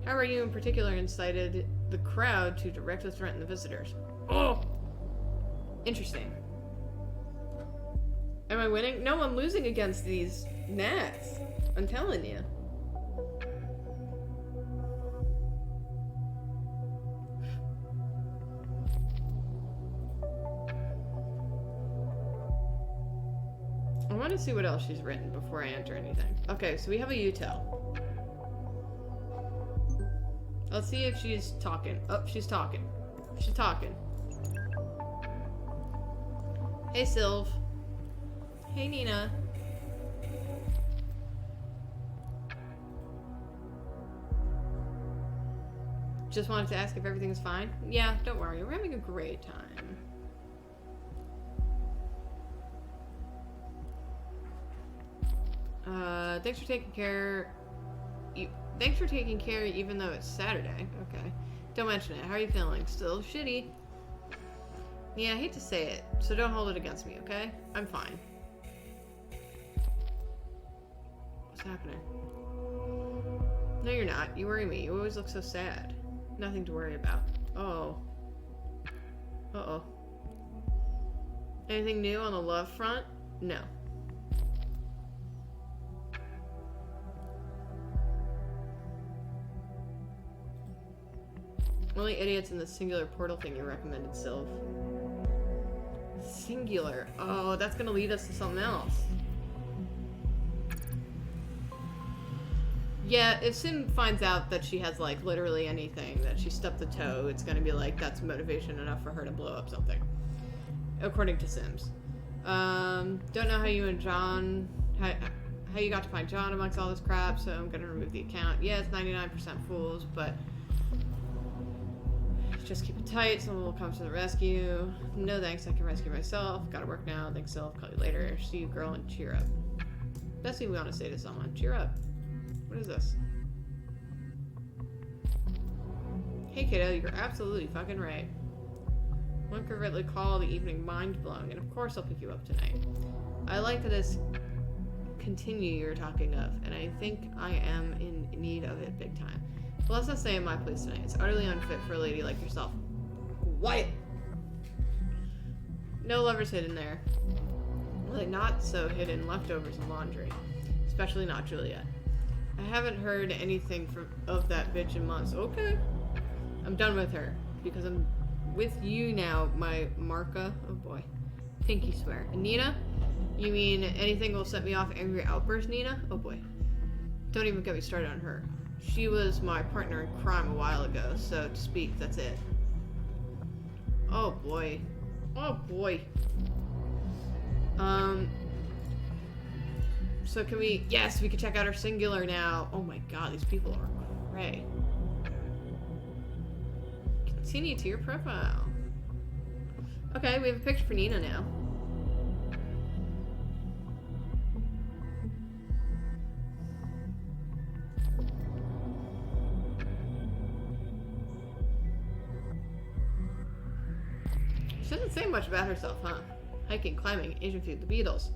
How are you in particular incited the crowd to directly threaten the visitors? Oh! Interesting. Am I winning? No, I'm losing against these gnats. I'm telling you. I want to see what else she's written before I enter anything. Okay, so we have a util. Let's see if she's talking. Oh, she's talking. She's talking. Hey, Sylv. Hey, Nina. Just wanted to ask if everything's fine. Yeah, don't worry. We're having a great time. Thanks for taking care. Thanks for taking care even though it's Saturday. Okay. Don't mention it. How are you feeling? Still shitty? Yeah, I hate to say it, so don't hold it against me, okay? I'm fine. What's happening? No, you're not. You worry me. You always look so sad. Nothing to worry about. Oh. Uh-oh. Anything new on the love front? No. Only idiots in the singular portal thing you recommended, Sylv. Singular. Oh, that's gonna lead us to something else. Yeah, if Sim finds out that she has, like, literally anything, that she stubbed the toe, it's gonna be like, that's motivation enough for her to blow up something. According to Sims. Don't know how you and John... How you got to find John amongst all this crap, so I'm gonna remove the account. Yeah, it's 99% fools, but... Just keep it tight, someone will come to the rescue. No thanks, I can rescue myself. Gotta work now, thanks Sylv, call you later. See you girl and cheer up. Best thing we want to say to someone, cheer up. What is this? Hey kiddo, you're absolutely fucking right. One could really call the evening mind-blowing, and of course I'll pick you up tonight. I like this continue you're talking of, and I think I am in need of it big time. Well, let's not stay in my place tonight. It's utterly unfit for a lady like yourself. Quiet! No lovers hidden there. Really not so hidden leftovers and laundry. Especially not Juliet. I haven't heard anything of that bitch in months. Okay. I'm done with her. Because I'm with you now, my Marka. Oh boy. Pinky swear. And Nina? You mean anything will set me off angry outburst, Nina? Oh boy. Don't even get me started on her. She was my partner in crime a while ago, so to speak, that's it. Oh boy. Oh boy. So can we... Yes, we can check out our singular now. Oh my god, these people are cray. Continue to your profile. Okay, we have a picture for Nina now. She doesn't say much about herself, huh? Hiking, climbing, Asian food, the Beatles.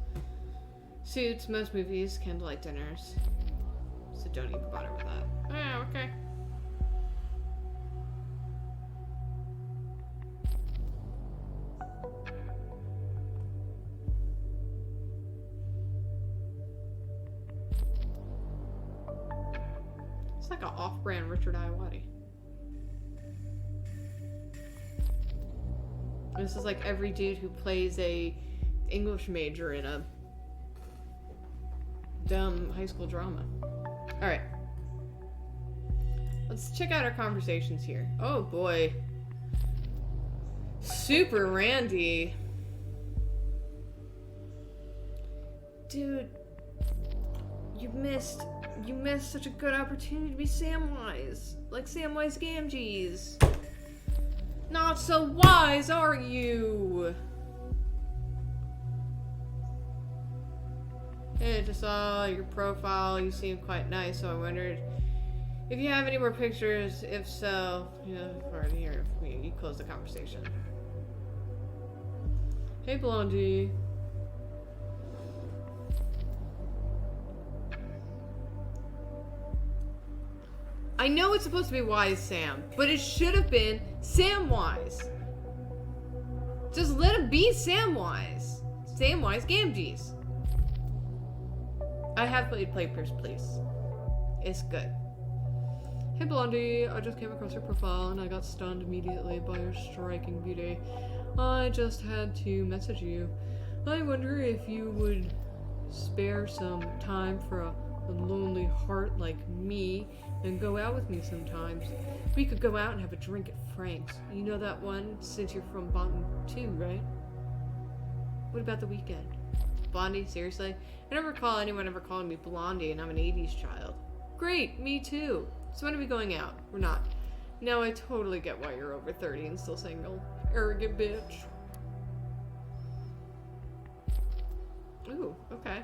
Suits, most movies, candlelight dinners. So don't even bother with that. Oh, okay. It's like an off-brand Richard Iowati. This is like every dude who plays a English major in a dumb high school drama. Alright. Let's check out our conversations here. Oh boy. Super Randy. Dude. You missed such a good opportunity to be Samwise. Like Samwise Gamgees. Not so wise, are you? Hey, I just saw your profile. You seem quite nice, so I wondered if you have any more pictures. If so, already here. You close the conversation. Hey, Blondie. I know it's supposed to be Wise Sam, but it should have been Samwise. Just let him be Samwise. Samwise Gamgees. I have played Players, Please. It's good. Hey Blondie, I just came across your profile and I got stunned immediately by your striking beauty. I just had to message you. I wonder if you would spare some time for a lonely heart like me and go out with me sometimes. We could go out and have a drink at Frank's. You know that one since you're from Bonton too, right? What about the weekend? Blondie, seriously? I don't recall anyone ever calling me Blondie and I'm an 80s child. Great, me too. So when are we going out? We're not. No, I totally get why you're over 30 and still single. Arrogant bitch. Ooh, okay.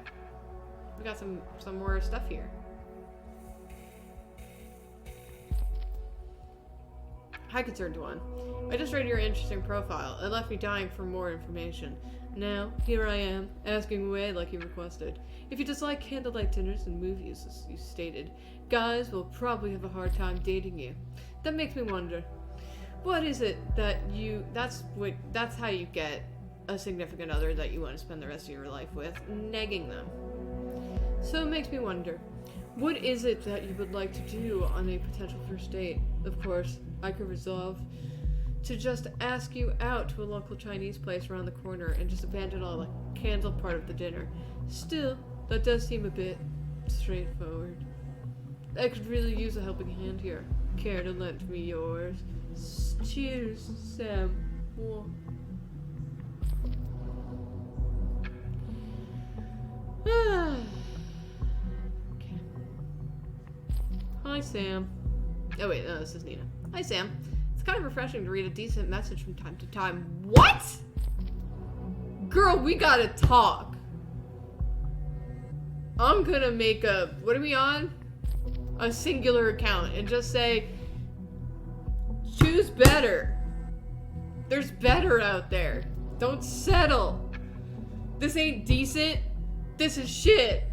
We got some more stuff here. Hi, concerned one. I just read your interesting profile. It left me dying for more information. Now, here I am, asking away like you requested. If you dislike candlelight dinners and movies, as you stated, guys will probably have a hard time dating you. That makes me wonder, what is it that that's how you get a significant other that you want to spend the rest of your life with, negging them. So it makes me wonder, what is it that you would like to do on a potential first date? Of course, I could resolve to just ask you out to a local Chinese place around the corner and just abandon all the candle part of the dinner. Still, that does seem a bit straightforward. I could really use a helping hand here. Care to lend me yours? Cheers, Sam. Okay. Hi, Sam. Oh wait, no, this is Nina. Hi, Sam. It's kind of refreshing to read a decent message from time to time. What? Girl, we gotta talk. I'm gonna make a... What are we on? A singular account and just say... Choose better. There's better out there. Don't settle. This ain't decent. This is shit.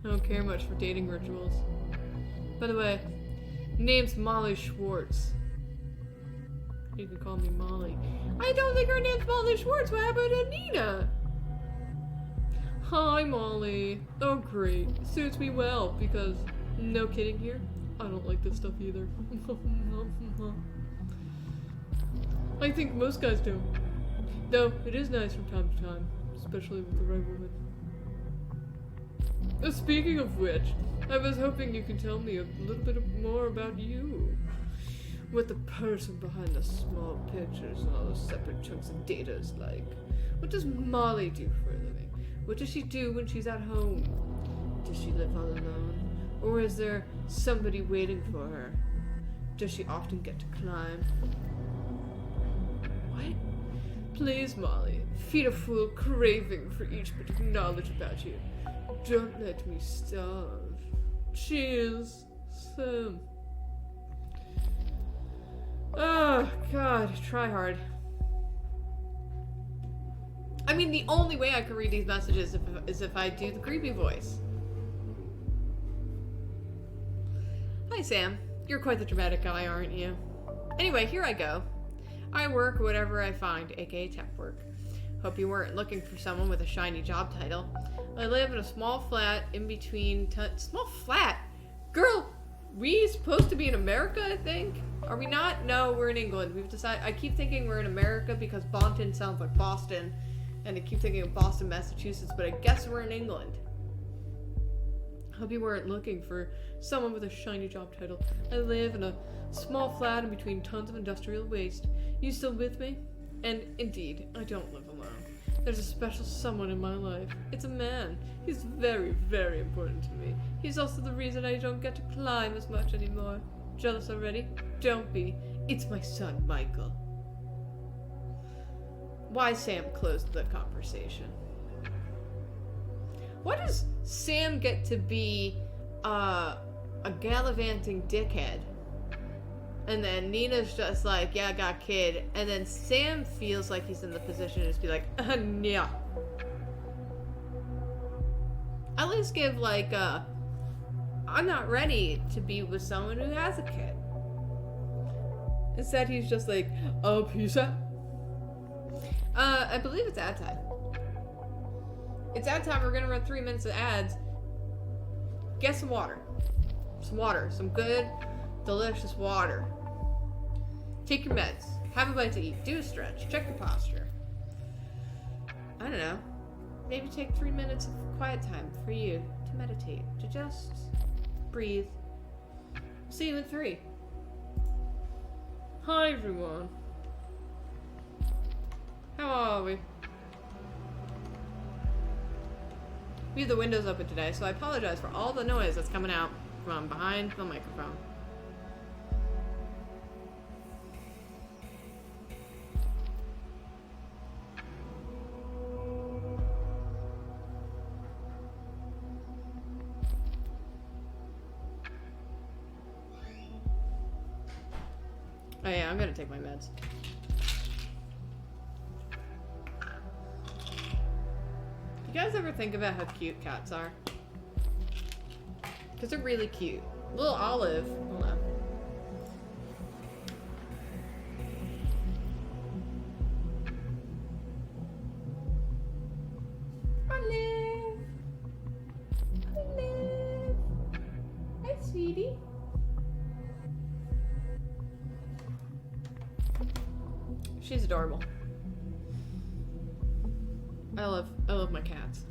I don't care much for dating rituals. By the way, name's Molly Schwartz. You can call me Molly. I don't think her name's Molly Schwartz. What happened to Nina? Hi, Molly. Oh, great. Suits me well, because, no kidding here, I don't like this stuff either. I think most guys do. Though, it is nice from time to time, especially with the right woman. Speaking of which, I was hoping you could tell me a little bit more about you. what the person behind the small pictures and all those separate chunks of data is like. What does Molly do for a living? What does she do when she's at home? Does she live all alone? Or is there somebody waiting for her? Does she often get to climb? What? Please, Molly, feed a fool craving for each bit of knowledge about you. Don't let me starve. Cheers, Sam. Oh, God, try hard. I mean, the only way I can read these messages is if I do the creepy voice. Hi, Sam. You're quite the dramatic guy, aren't you? Anyway, here I go. I work whatever I find, aka tech work. Hope you weren't looking for someone with a shiny job title. I live in a small flat in between... Small flat? Girl, we supposed to be in America, I think? Are we not? No, we're in England. We've decided... I keep thinking we're in America because Bonton sounds like Boston. And I keep thinking of Boston, Massachusetts, but I guess we're in England. Hope you weren't looking for someone with a shiny job title. I live in a small flat in between tons of industrial waste. You still with me? And indeed, I don't live alone. There's a special someone in my life. It's a man. He's very, very important to me. He's also the reason I don't get to climb as much anymore. Jealous already? Don't be. It's my son, Michael. Why Sam closed the conversation. Why does Sam get to be a gallivanting dickhead? And then Nina's just like, yeah, I got a kid. And then Sam feels like he's in the position to just be like, yeah. At least give like I'm not ready to be with someone who has a kid. Instead he's just like, oh, peace out. I believe it's ad time. It's ad time. We're gonna run 3 minutes of ads. Get some water. Some water. Some good, delicious water. Take your meds. Have a bite to eat. Do a stretch. Check your posture. I don't know. Maybe take 3 minutes of quiet time for you to meditate. To just breathe. See you in 3. Hi, everyone. How are we? We have the windows open today, so I apologize for all the noise that's coming out from behind the microphone. Oh yeah, I'm gonna take my meds. You guys ever think about how cute cats are? Because they're really cute. Little Olive. Hold on. Olive. Olive. Hi, sweetie. She's adorable. I love my cats.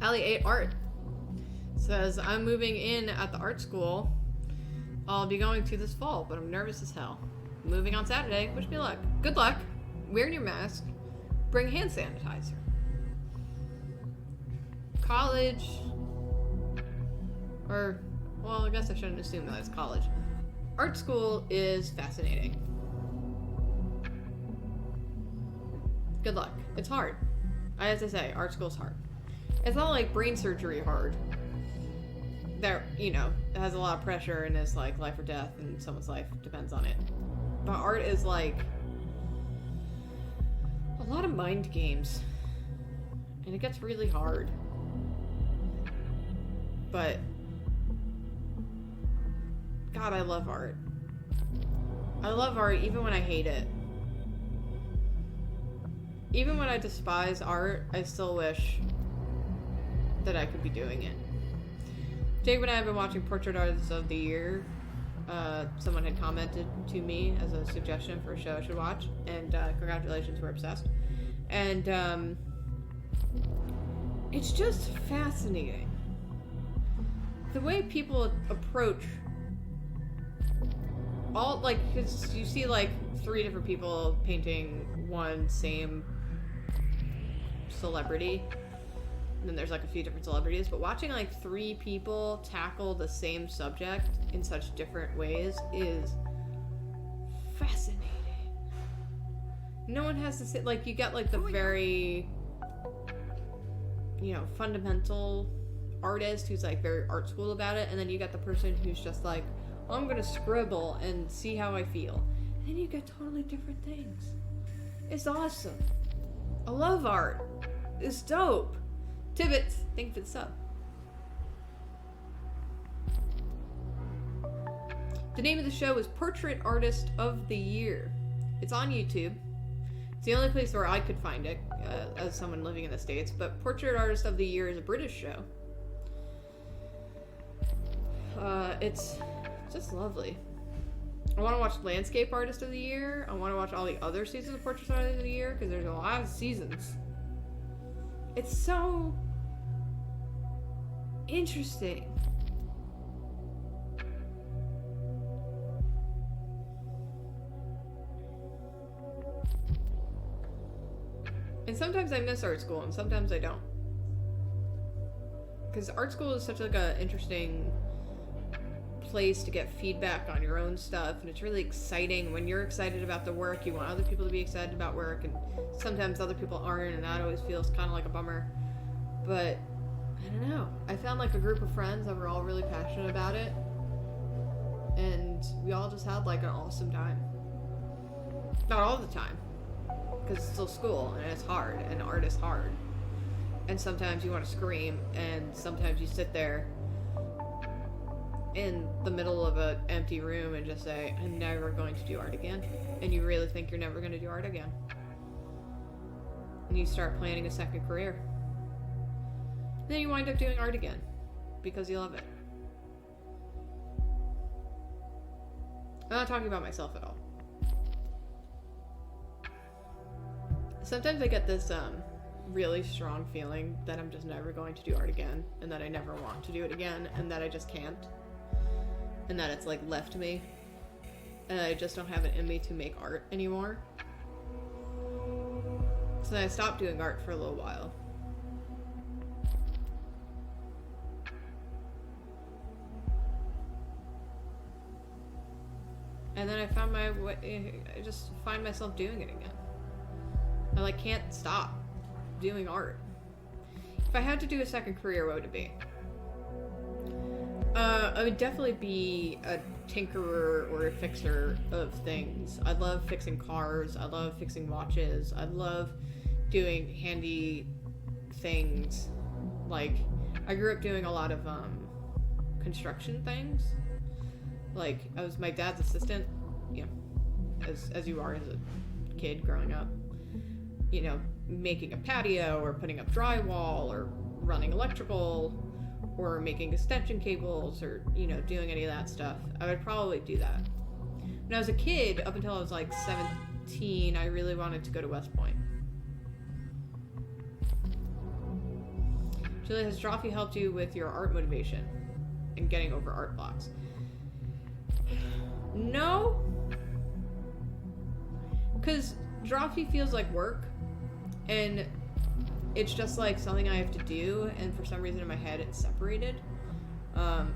Allie 8 Art says, I'm moving in at the art school I'll be going to this fall, but I'm nervous as hell. Moving on Saturday. Wish me luck. Good luck. Wear your mask. Bring hand sanitizer. College. Or, well, I guess I shouldn't assume that it's college. Art school is fascinating. Good luck. It's hard. As I say, art school's hard. It's not like brain surgery hard. There, you know, it has a lot of pressure and is like life or death, and someone's life depends on it. But art is like a lot of mind games. And it gets really hard. But God, I love art. I love art even when I hate it. Even when I despise art, I still wish that I could be doing it. Jake and I have been watching Portrait Artists of the Year. Someone had commented to me as a suggestion for a show I should watch, and congratulations, we're obsessed. And It's just fascinating. The way people approach all, like, because you see, like, 3 different people painting one same celebrity. And then there's, like, a few different celebrities. But watching, like, 3 people tackle the same subject in such different ways is fascinating. No one has to say, like, you get, like, the very, you know, fundamental artist who's, like, very art school about it. And then you get the person who's just like, I'm gonna scribble and see how I feel. And then you get totally different things. It's awesome. I love art. It's dope. Tibbets, thank you for the sub. The name of the show is Portrait Artist of the Year. It's on YouTube. It's the only place where I could find it, as someone living in the States, but Portrait Artist of the Year is a British show. It's just lovely. I want to watch Landscape Artist of the Year. I want to watch all the other seasons of Portrait Artist of the Year, because there's a lot of seasons. It's so interesting. And sometimes I miss art school, and sometimes I don't. Because art school is such like a interesting place to get feedback on your own stuff, and it's really exciting. When you're excited about the work, you want other people to be excited about work, and sometimes other people aren't, and that always feels kind of like a bummer. But I don't know. I found like a group of friends that were all really passionate about it, and we all just had like an awesome time. Not all the time, because it's still school, and it's hard, and art is hard. And sometimes you want to scream, and sometimes you sit there in the middle of an empty room and just say, I'm never going to do art again. And you really think you're never going to do art again. And you start planning a second career. And then you wind up doing art again because you love it. I'm not talking about myself at all. Sometimes I get this really strong feeling that I'm just never going to do art again, and that I never want to do it again, and that I just can't. And that it's like left me, and I just don't have it in me to make art anymore. So then I stopped doing art for a little while. And then I found my way, I just find myself doing it again. I like can't stop doing art. If I had to do a second career, what would it be? I would definitely be a tinkerer or a fixer of things. I love fixing cars. I love fixing watches. I love doing handy things. Like, I grew up doing a lot of construction things. Like, I was my dad's assistant, you know, as you are as a kid growing up. You know, making a patio or putting up drywall or running electrical or making extension cables or, you know, doing any of that stuff. I would probably do that. When I was a kid, up until I was like 17, I really wanted to go to West Point. Juliet, has Drawfee helped you with your art motivation and getting over art blocks? No. Because Drawfee feels like work. And it's just like something I have to do, and for some reason in my head it's separated.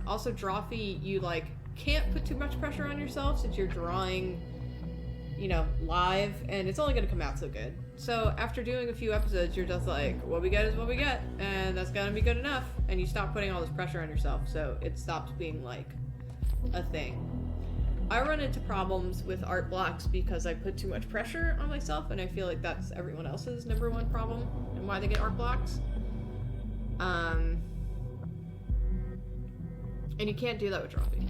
Also, Drawfee, you like can't put too much pressure on yourself since you're drawing, you know, live, and it's only gonna come out so good. So after doing a few episodes, you're just like, what we get is what we get, and that's gonna be good enough, and you stop putting all this pressure on yourself, so it stops being like a thing. I run into problems with art blocks because I put too much pressure on myself, and I feel like that's everyone else's number one problem and why they get art blocks. And you can't do that with Drawfee.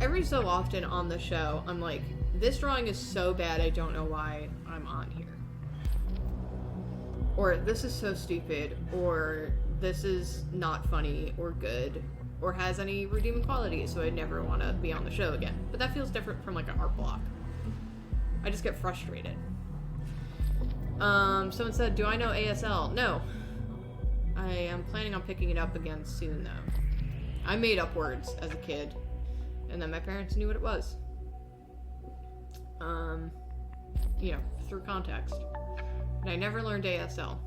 Every so often on the show, I'm like, this drawing is so bad I don't know why I'm on here. Or this is so stupid, or this is not funny or good, or has any redeeming qualities, so I'd never want to be on the show again. But that feels different from like an art block. I just get frustrated. Someone said, do I know ASL? No. I am planning on picking it up again soon, though. I made up words as a kid, and then my parents knew what it was. You know, through context. And I never learned ASL.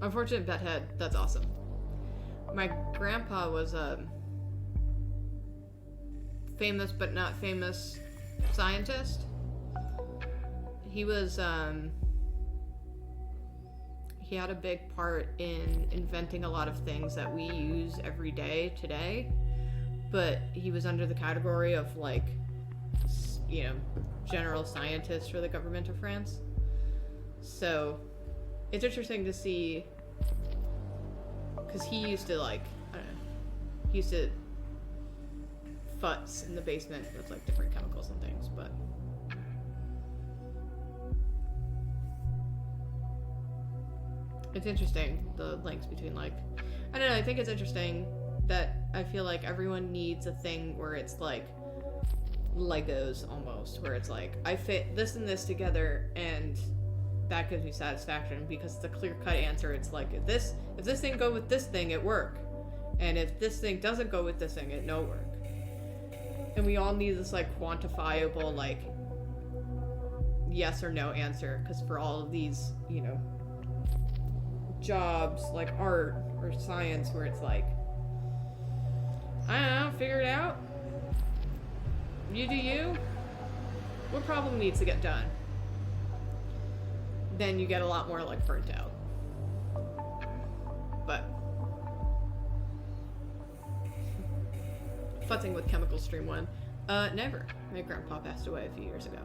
Unfortunate bedhead. That's awesome. My grandpa was a famous but not famous scientist. He was, he had a big part in inventing a lot of things that we use every day today, but he was under the category of, like, you know, general scientist for the government of France. So it's interesting to see, because he used to, like, I don't know, he used to futz in the basement with, like, different chemicals and things, but it's interesting, the links between, like, I don't know, I think it's interesting that I feel like everyone needs a thing where it's, like, Legos, almost, where it's like, I fit this and this together, and that gives me satisfaction, because it's a clear-cut answer. It's like, if this thing go with this thing, it work. And if this thing doesn't go with this thing, it no work. And we all need this, like, quantifiable, like, yes or no answer, because for all of these, you know, jobs, like art or science, where it's like, I don't know, figure it out. You do you. What problem needs to get done? Then you get a lot more, like, burnt out. But futzing with chemical stream one. Never. My grandpa passed away a few years ago.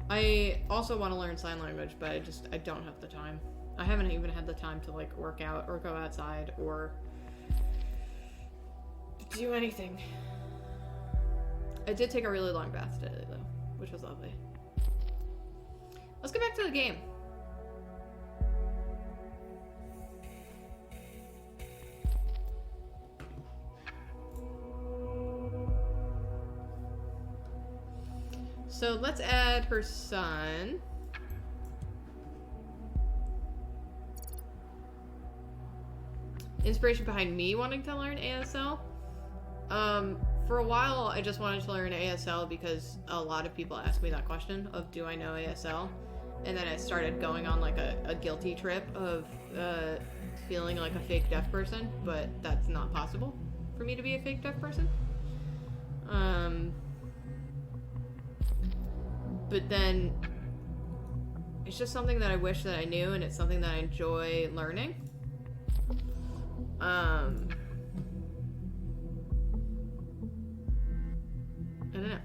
I also want to learn sign language, but I don't have the time. I haven't even had the time to, like, work out or go outside or do anything. I did take a really long bath today, though, which was lovely. Let's get back to the game. So let's add her son. Inspiration behind me wanting to learn ASL. For a while, I just wanted to learn ASL because a lot of people ask me that question of, do I know ASL? And then I started going on, like, a guilty trip of feeling like a fake deaf person, but that's not possible for me to be a fake deaf person. But then it's just something that I wish that I knew, and it's something that I enjoy learning. I don't know.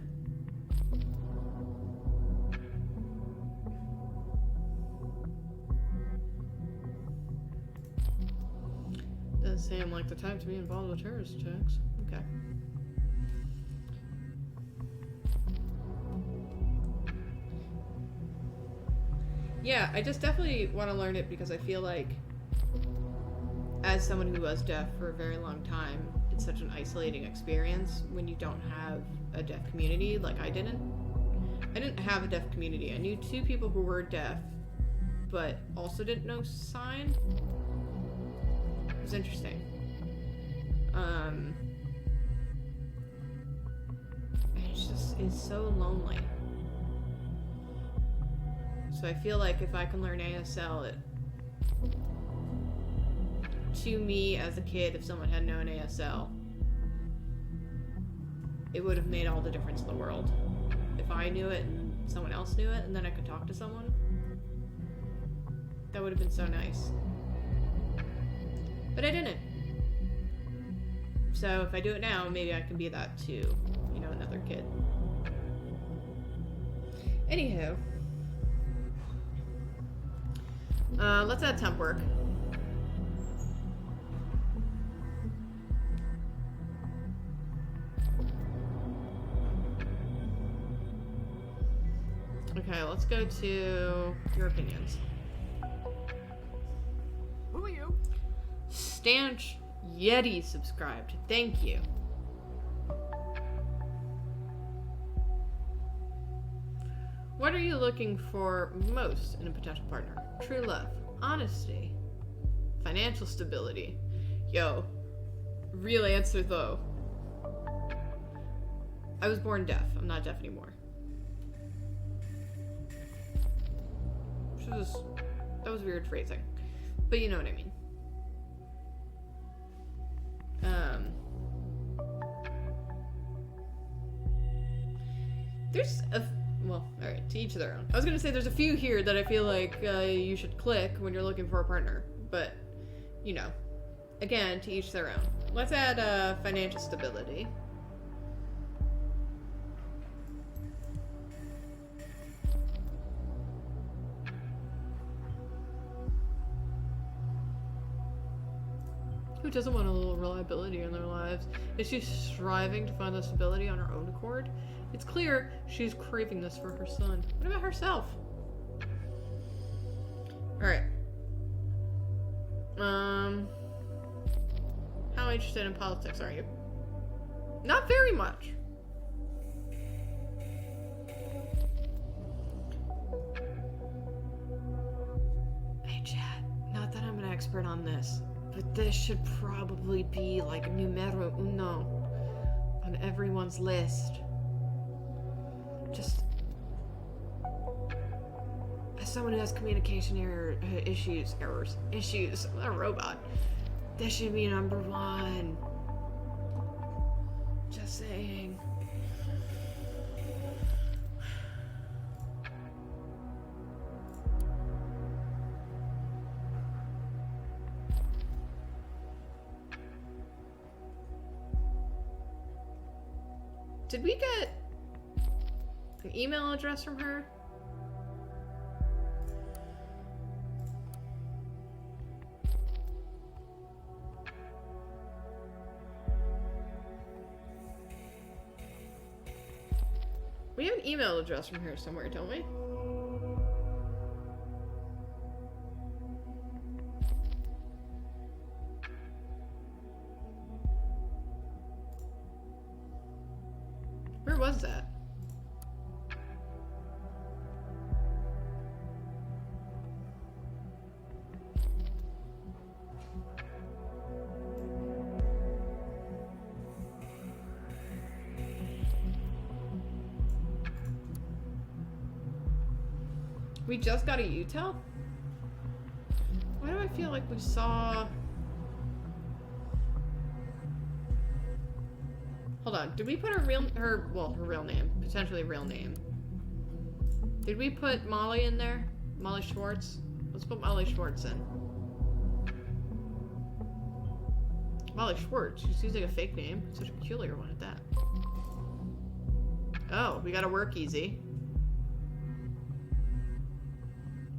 Doesn't seem like the time to be involved with terrorist attacks. Okay. Yeah, I just definitely want to learn it because I feel like, as someone who was deaf for a very long time, it's such an isolating experience when you don't have a deaf community. Like, I didn't have a deaf community. I knew two people who were deaf, but also didn't know sign. It was interesting. It's so lonely. So I feel like if I can learn ASL, to me as a kid, if someone had known ASL, it would have made all the difference in the world. If I knew it and someone else knew it, and then I could talk to someone, that would have been so nice. But I didn't. So if I do it now, maybe I can be that to, you know, another kid. Anywho. Let's add temp work. Okay, let's go to your opinions. Who are you? Stanch Yeti subscribed. Thank you. What are you looking for most in a potential partner? True love, honesty, financial stability. Yo, real answer though. I was born deaf. I'm not deaf anymore. That was weird phrasing. But you know what I mean. There's a... Well, alright, to each their own. I was gonna say there's a few here that I feel like you should click when you're looking for a partner. But, you know. Again, to each their own. Let's add financial stability. Who doesn't want a little reliability in their lives? Is she striving to find the stability on her own accord? It's clear she's craving this for her son. What about herself? Alright. How interested in politics are you? Not very much. Hey, Chad. Not that I'm an expert on this, but this should probably be like numero uno on everyone's list. Just as someone who has communication issues, I'm not a robot. This should be number one. Just saying. Did we get an email address from her? We have an email address from her somewhere, don't we? Where was that? We just got a util? Why do I feel like we saw... Hold on, did we put her real name, potentially real name. Did we put Molly in there? Molly Schwartz? Let's put Molly Schwartz in. Molly Schwartz, she seems like a fake name. Such a peculiar one at that. Oh, we gotta work easy.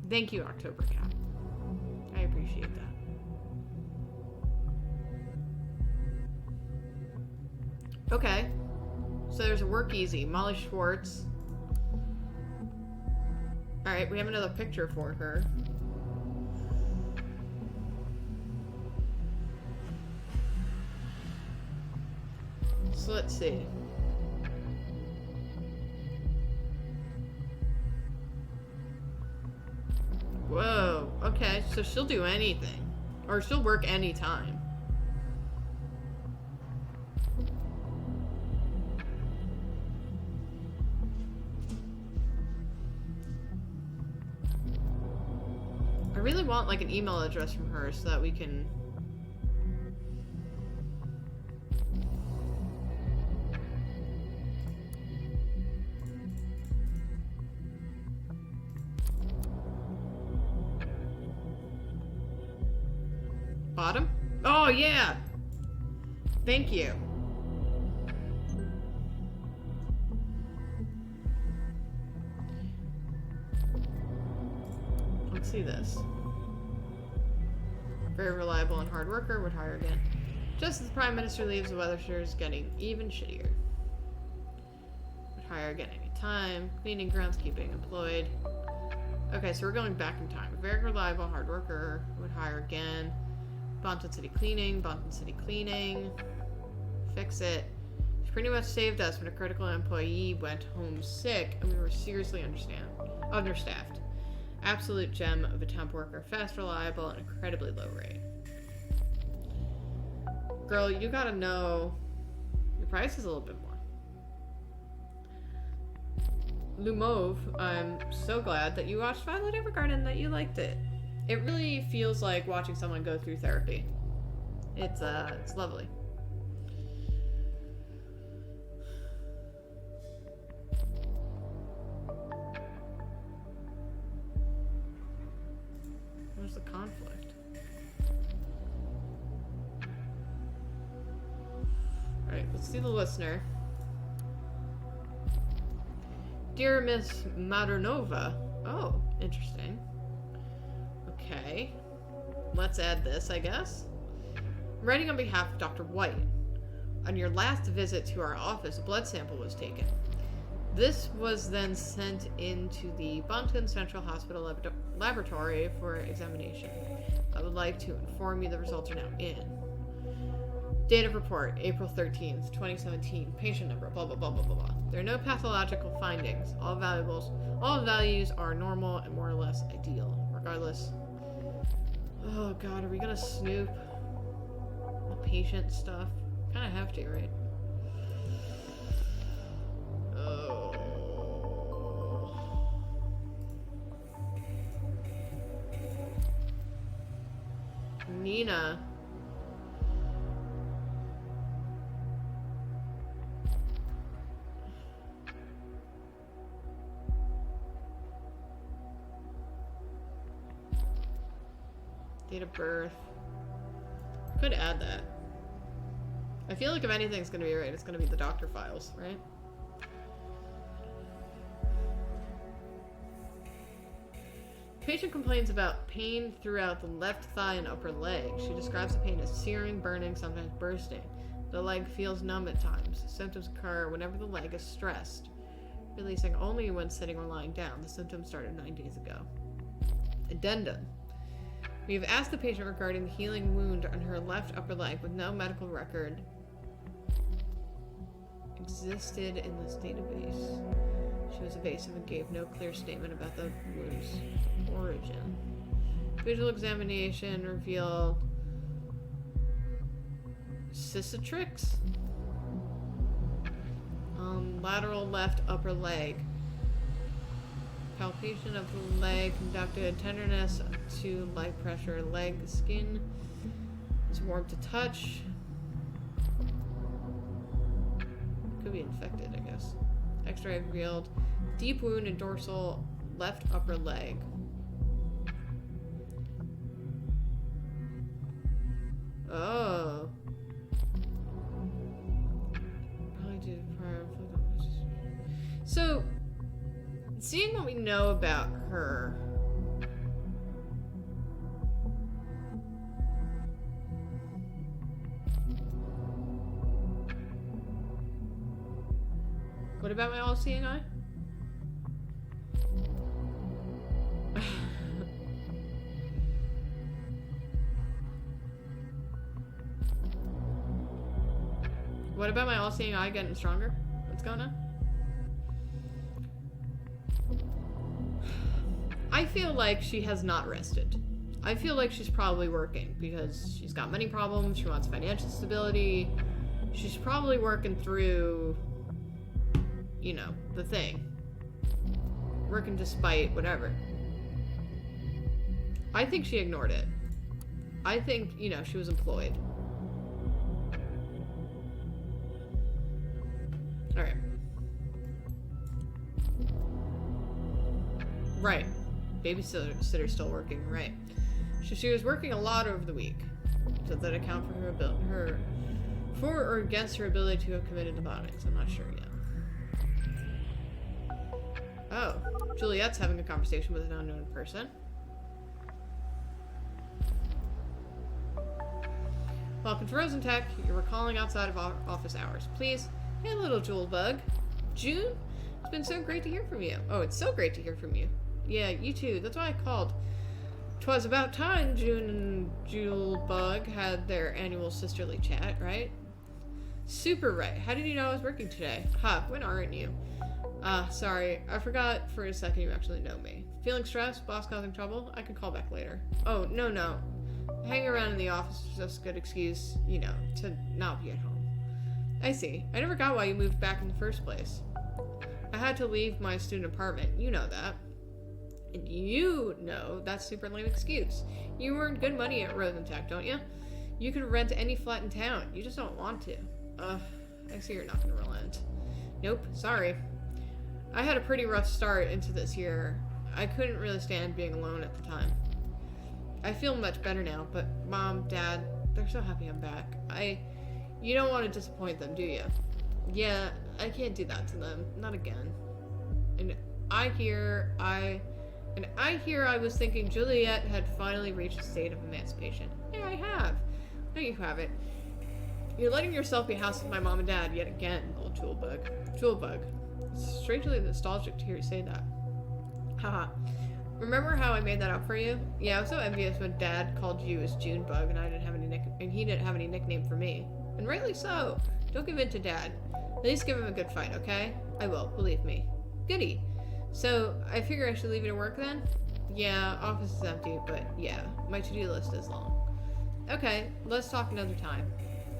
Thank you, October Cat. I appreciate that. Okay. So there's a work easy. Molly Schwartz. Alright, we have another picture for her. So let's see. Whoa, okay, so she'll do anything. Or she'll work anytime. I really want like an email address from her so that we can... Bottom? Oh, yeah! Thank you. Let's see this. Very reliable and hard worker, would hire again. Just as the Prime Minister leaves, the weather sure is getting even shittier. Would hire again anytime. Cleaning, groundskeeping, employed. Okay, so we're going back in time. Very reliable, hard worker, would hire again. Bonton City cleaning. Bonton City cleaning. Fix it. She pretty much saved us when a critical employee went home sick and we were seriously understaffed. Absolute gem of a temp worker. Fast, reliable, and incredibly low rate. Girl, you gotta know your price is a little bit more. Lumauve, I'm so glad that you watched Violet Evergarden and that you liked it. It really feels like watching someone go through therapy. It's lovely. Where's the conflict? Alright, let's see the listener. Dear Miss Madernova. Oh, interesting. Okay. Let's add this, I guess. I'm writing on behalf of Dr. White. On your last visit to our office, a blood sample was taken. This was then sent into the Bonton Central Hospital laboratory for examination. I would like to inform you the results are now in. Date of report, April 13th, 2017. Patient number, blah, blah, blah, blah, blah, blah. There are no pathological findings. All values are normal and more or less ideal. Regardless. Oh god, are we gonna snoop the patient stuff? Kinda have to, right? Oh. Nina. Date of birth. Could add that. I feel like if anything's gonna be right, it's gonna be the doctor files, right? Patient complains about pain throughout the left thigh and upper leg. She describes the pain as searing, burning, sometimes bursting. The leg feels numb at times. Symptoms occur whenever the leg is stressed, releasing only when sitting or lying down. The symptoms started 9 days ago. Addendum. We have asked the patient regarding the healing wound on her left upper leg with no medical record existed in this database. She was evasive and gave no clear statement about the wound's origin. Visual examination revealed cicatrix on lateral left upper leg. Palpation of the leg conducted. Tenderness to leg pressure. Leg skin is warm to touch. Could be infected, I guess. X-ray revealed deep wound in dorsal left upper leg. Oh. Probably due to prior. So, seeing what we know about her. What about my all-seeing eye? What about my all-seeing eye getting stronger? What's going on? I feel like she has not rested. I feel like she's probably working because she's got money problems, she wants financial stability. She's probably working through, you know, the thing. Working despite whatever. I think she ignored it. I think, you know, she was employed. Alright. Right. Babysitter's still working, right. So she was working a lot over the week. Does that account for her for or against her ability to have committed the bombings? I'm not sure yet. Oh. Juliet's having a conversation with an unknown person. Welcome to Rosentech. You're calling outside of office hours. Please. Hey, little jewel bug. June? It's been so great to hear from you. Oh, it's so great to hear from you. Yeah, you too. That's why I called. 'Twas about time June and Julebug had their annual sisterly chat, right? Super right. How did you know I was working today? When aren't you? Sorry. I forgot for a second you actually know me. Feeling stressed? Boss causing trouble? I can call back later. Oh, no. Hanging around in the office is just a good excuse, to not be at home. I see. I never got why you moved back in the first place. I had to leave my student apartment. You know that. And you know that's super lame excuse. You earn good money at Rosentech, don't you? You could rent any flat in town. You just don't want to. I see you're not gonna relent. Nope, sorry. I had a pretty rough start into this year. I couldn't really stand being alone at the time. I feel much better now, but Mom, Dad, they're so happy I'm back. You don't want to disappoint them, do you? Yeah, I can't do that to them. Not again. And I hear I was thinking Juliet had finally reached a state of emancipation. Yeah, I have. No, you haven't. You're letting yourself be housed with my mom and dad yet again, old Julebug. Julebug. It's strangely nostalgic to hear you say that. Haha. Remember how I made that up for you? Yeah, I was so envious when Dad called you as Junebug and he didn't have any nickname for me. And rightly so. Don't give in to Dad. At least give him a good fight, okay? I will, believe me. Goody. So, I figure I should leave you to work then? Yeah, office is empty, but yeah, my to-do list is long. Okay, let's talk another time.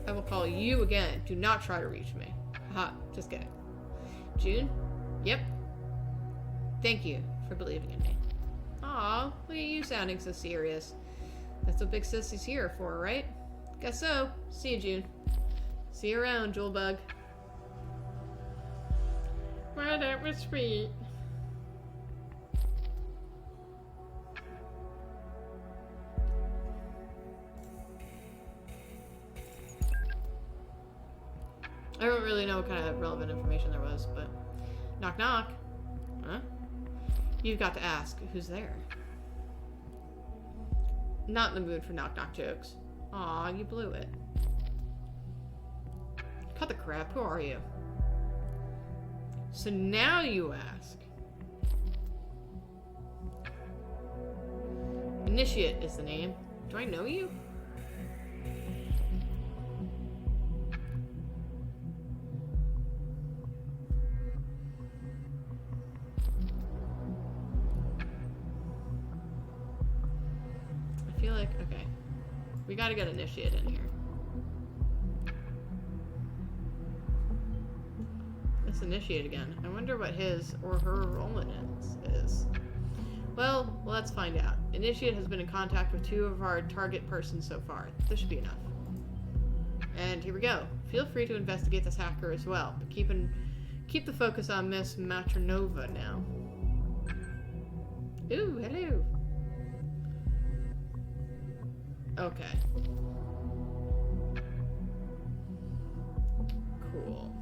I will call you again. Do not try to reach me. Haha, just kidding. June? Yep. Thank you for believing in me. Aw, look at you sounding so serious. That's what Big Sissy's here for, right? Guess so. See you, June. See you around, Julebug. Well, that was sweet. I don't really know what kind of relevant information there was, but... Knock knock. Huh? You've got to ask, who's there? Not in the mood for knock knock jokes. Aw, you blew it. Cut the crap, who are you? So now you ask. Initiate is the name. Do I know you? I feel like, okay. We gotta get Initiate in here. Let's Initiate again. I wonder what his or her enrollment is. Well, let's find out. Initiate has been in contact with 2 of our target persons so far. This should be enough. And here we go. Feel free to investigate this hacker as well, but keep the focus on Miss Matronova now. Ooh, hello. Okay. Cool.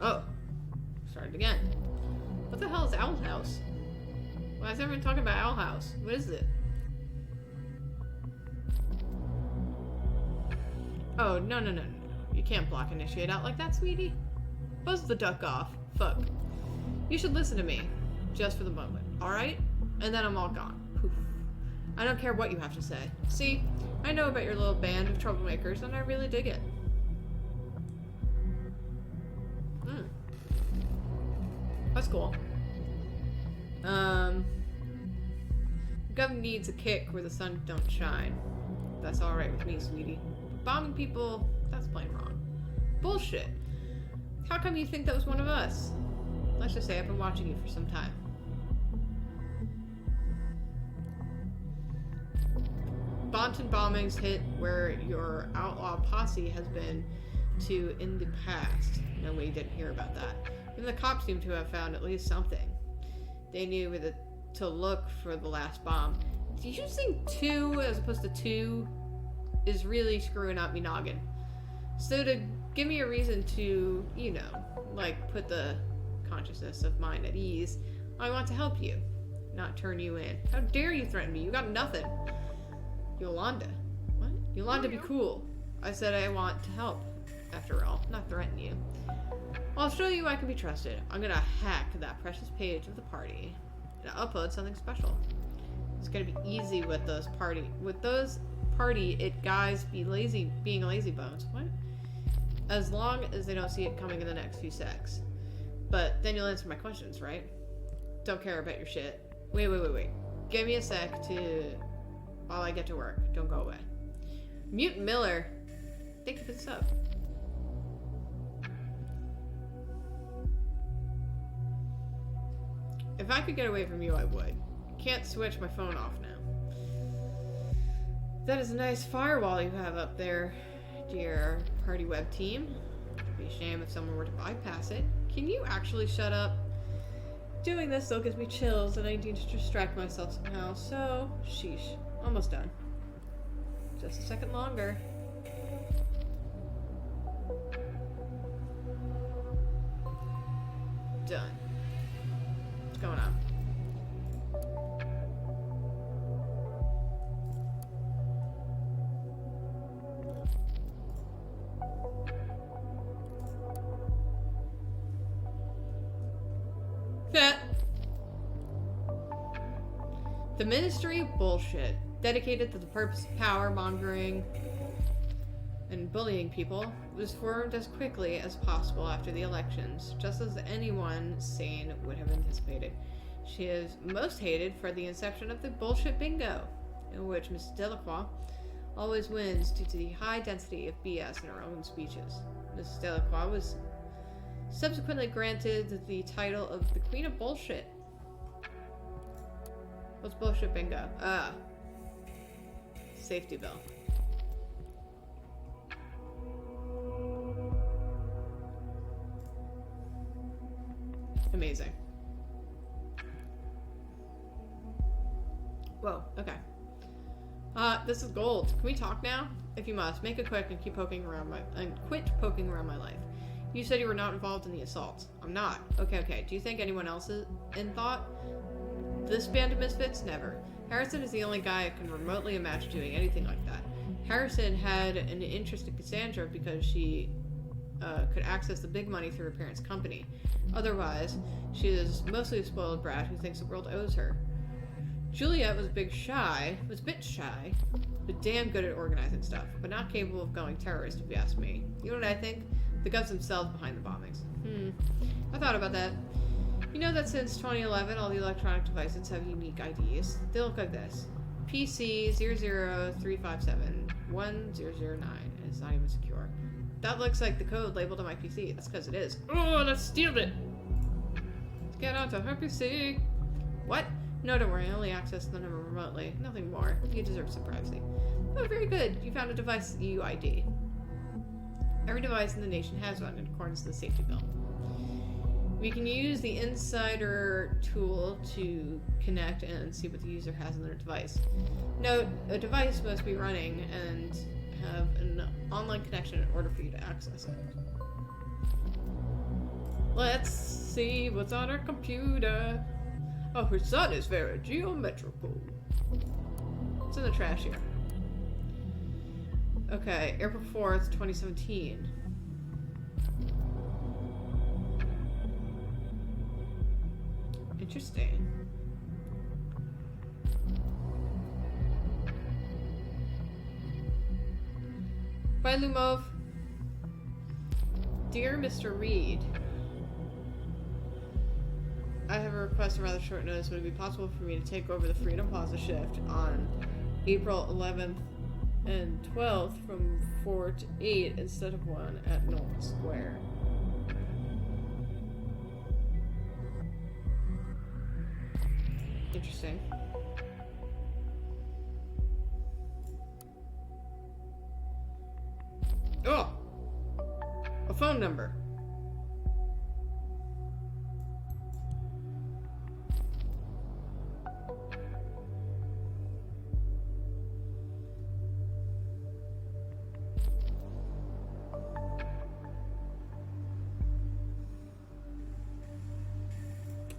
Oh. Started again. What the hell is Owl House? Why is everyone talking about Owl House? What is it? Oh, no. You can't block Initiate out like that, sweetie. Buzz the duck off. Fuck. You should listen to me. Just for the moment, alright? And then I'm all gone. Poof. I don't care what you have to say. See, I know about your little band of troublemakers, and I really dig it. That's cool. Gov needs a kick where the sun don't shine. That's alright with me, sweetie. Bombing people, that's plain wrong. Bullshit. How come you think that was one of us? Let's just say I've been watching you for some time. Bonton bombings hit where your outlaw posse has been to in the past. No, we didn't hear about that. Even the cops seem to have found at least something. They knew where to look for the last bomb. Did you think 2 as opposed to 2 is really screwing up me noggin? So to give me a reason to, like put the consciousness of mine at ease, I want to help you, not turn you in. How dare you threaten me? You got nothing. Yolanda. What? Yolanda, be cool. I said I want to help. after all, not threaten you. I'll show you I can be trusted. I'm gonna hack that precious page of the party and upload something special. It's gonna be easy with those party it guys being lazy bones. What? As long as they don't see it coming in the next few secs. But then you'll answer my questions, right? Don't care about your shit. Wait. Give me a sec while I get to work. Don't go away. Mutant Miller, thank you for the sub. If I could get away from you, I would. Can't switch my phone off now. That is a nice firewall you have up there, dear party web team. It'd be a shame if someone were to bypass it. Can you actually shut up? Doing this still gives me chills and I need to distract myself somehow, so sheesh. Almost done. Just a second longer. Done. What's going on? The Ministry of Bullshit, dedicated to the purpose of power mongering and bullying people, was formed as quickly as possible after the elections, just as anyone sane would have anticipated. She is most hated for the inception of the bullshit bingo, in which Mrs. Delacroix always wins due to the high density of BS in her own speeches. Mrs. Delacroix was subsequently granted the title of the Queen of Bullshit. What's bullshit bingo? Safety bell. Amazing. Whoa, okay. This is gold. Can we talk now? If you must, make it quick and quit poking around my life. You said you were not involved in the assault. I'm not. Okay. Do you think anyone else is in thought? This band of misfits? Never. Harrison is the only guy I can remotely imagine doing anything like that. Harrison had an interest in Cassandra because she could access the big money through her parents' company. Otherwise, she is mostly a spoiled brat who thinks the world owes her. Juliet was a bit shy, but damn good at organizing stuff, but not capable of going terrorist if you ask me. You know what I think? The guns themselves behind the bombings. I thought about that. You know that since 2011, all the electronic devices have unique IDs. They look like this. PC 00357 1009, and it's not even secure. That looks like the code labeled on my PC. That's because it is. Oh, let's steal it! Let's get onto her PC. What? No, don't worry. I only access the number remotely. Nothing more. You deserve some privacy. Oh, very good. You found a device EU ID. Every device in the nation has one in accordance to the safety bill. We can use the insider tool to connect and see what the user has on their device. Note, a device must be running and have an online connection in order for you to access it. Let's see what's on our computer. Oh, her son is very geometrical. It's in the trash here. Okay, April 4th, 2017. Interesting. Bye, Lumov. Dear Mr. Reed, I have a request on rather short notice. Would it be possible for me to take over the Freedom Plaza shift on April 11th and 12th from 4 to 8 instead of 1 at Nolan Square? Interesting. Oh! A phone number.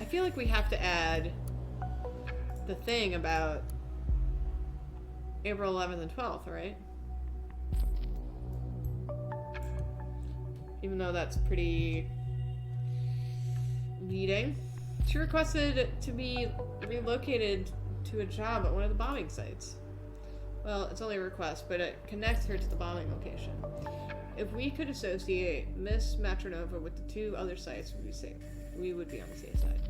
I feel like we have to add the thing about April 11th and 12th, right? even though that's pretty leading. She requested to be relocated to a job at one of the bombing sites. Well, it's only a request, but it connects her to the bombing location. If we could associate Miss Matronova with the 2 other sites, we would be on the safe side.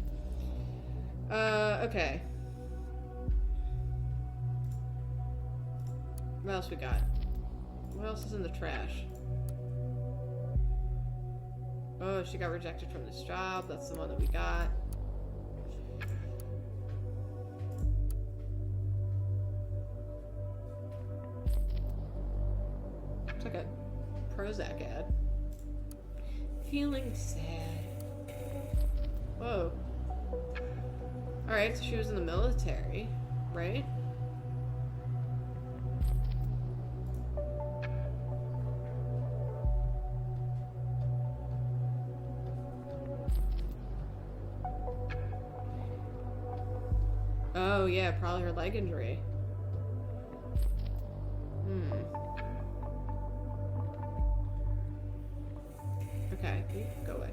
Okay. What else we got? What else is in the trash? Oh, she got rejected from this job. That's the one that we got. It's like a Prozac ad. Feeling sad. Whoa. Alright, so she was in the military, right? Oh, yeah, probably her leg injury. Okay, go away.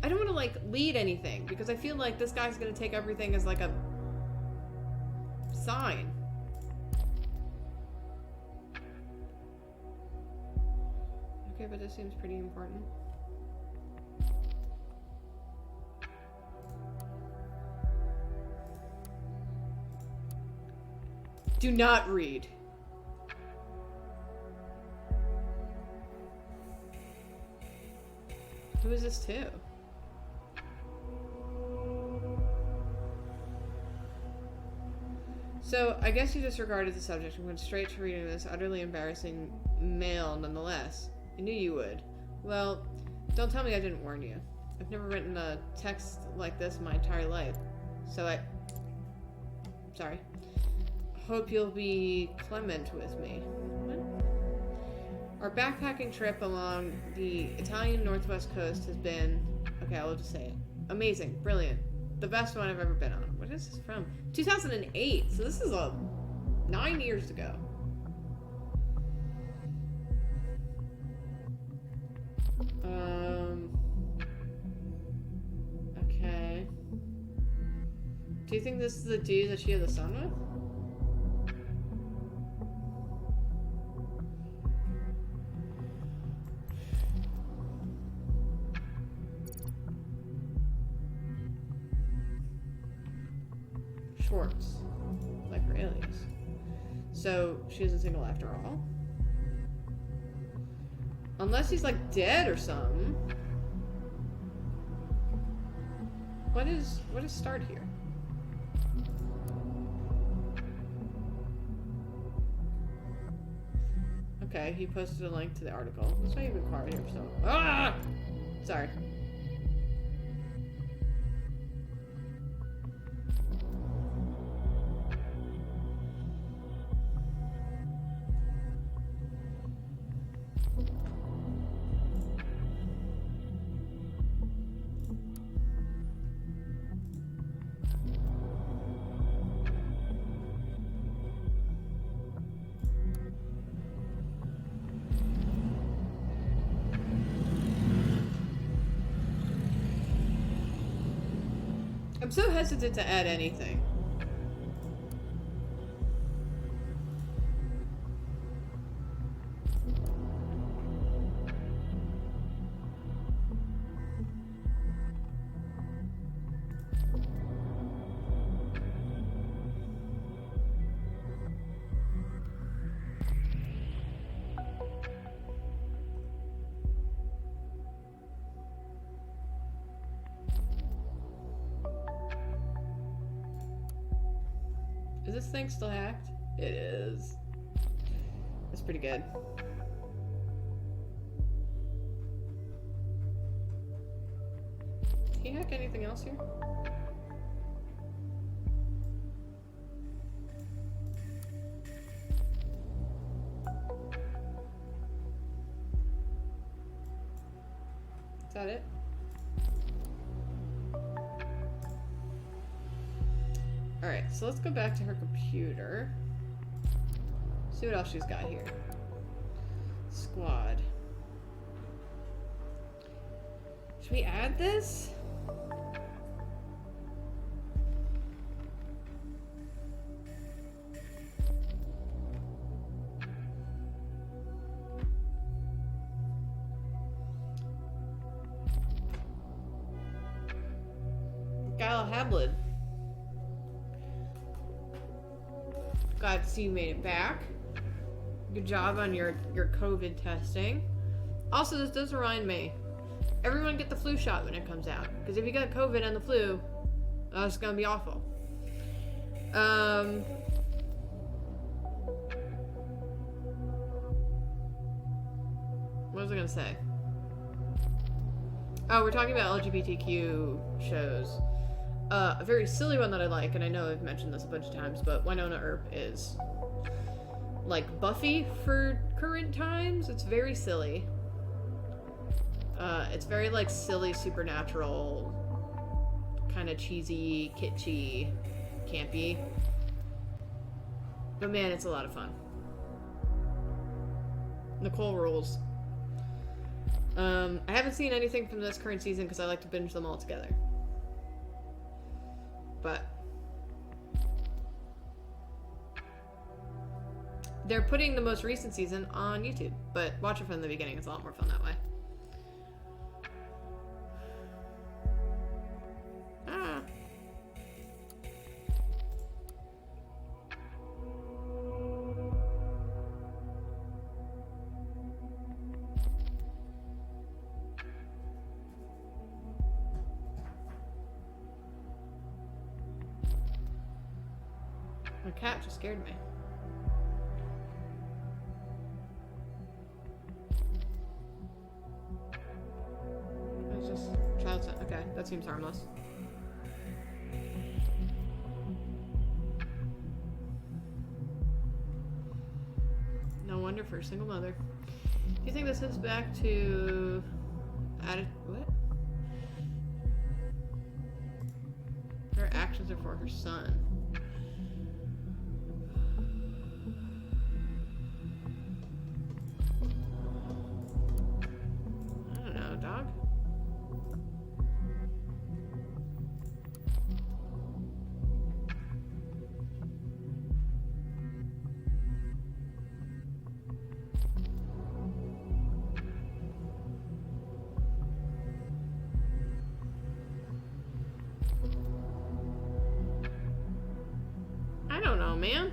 I don't want to, like, lead anything, because I feel like this guy's gonna take everything as, like, a sign. Okay, but this seems pretty important. Do not read. Who is this to? So, I guess you disregarded the subject and went straight to reading this utterly embarrassing mail nonetheless. I knew you would. Well, don't tell me I didn't warn you. I've never written a text like this my entire life. So sorry. Hope you'll be clement with me. What? Our backpacking trip along the Italian northwest coast has been, okay, I'll just say it, amazing, brilliant, the best one I've ever been on. What is this from? 2008, so this is 9 years ago. Okay. Do you think this is the dude that she had the son with? Schwartz, like her alias. So she isn't single after all? Unless he's like dead or something. What is start here? Okay, he posted a link to the article. That's why you've been quiet here, so. Ah! Sorry. I'm so hesitant to add anything. Is this thing still hacked? It is. That's pretty good. Can you hack anything else here? Is that it? Alright, so let's go back to her computer. See what else she's got here. Squad. Should we add this? Kyle Hablid. Glad to see you made it back. Good job on your COVID testing. Also, this does remind me, everyone get the flu shot when it comes out. Because if you got COVID and the flu, it's gonna be awful. What was I gonna say? Oh, we're talking about LGBTQ shows. A very silly one that I like, and I know I've mentioned this a bunch of times, but Winona Earp is like Buffy for current times. It's very silly. It's very like silly, supernatural, kind of cheesy, kitschy, campy. But man, it's a lot of fun. Nicole rules. I haven't seen anything from this current season because I like to binge them all together. But they're putting the most recent season on YouTube, but watch it from the beginning. It's a lot more fun that way. Ah. My cat just scared me. It's just child set. Okay, that seems harmless. No wonder for a single mother. Do you think this is back to what? Her actions are for her son. Dog? I don't know, man.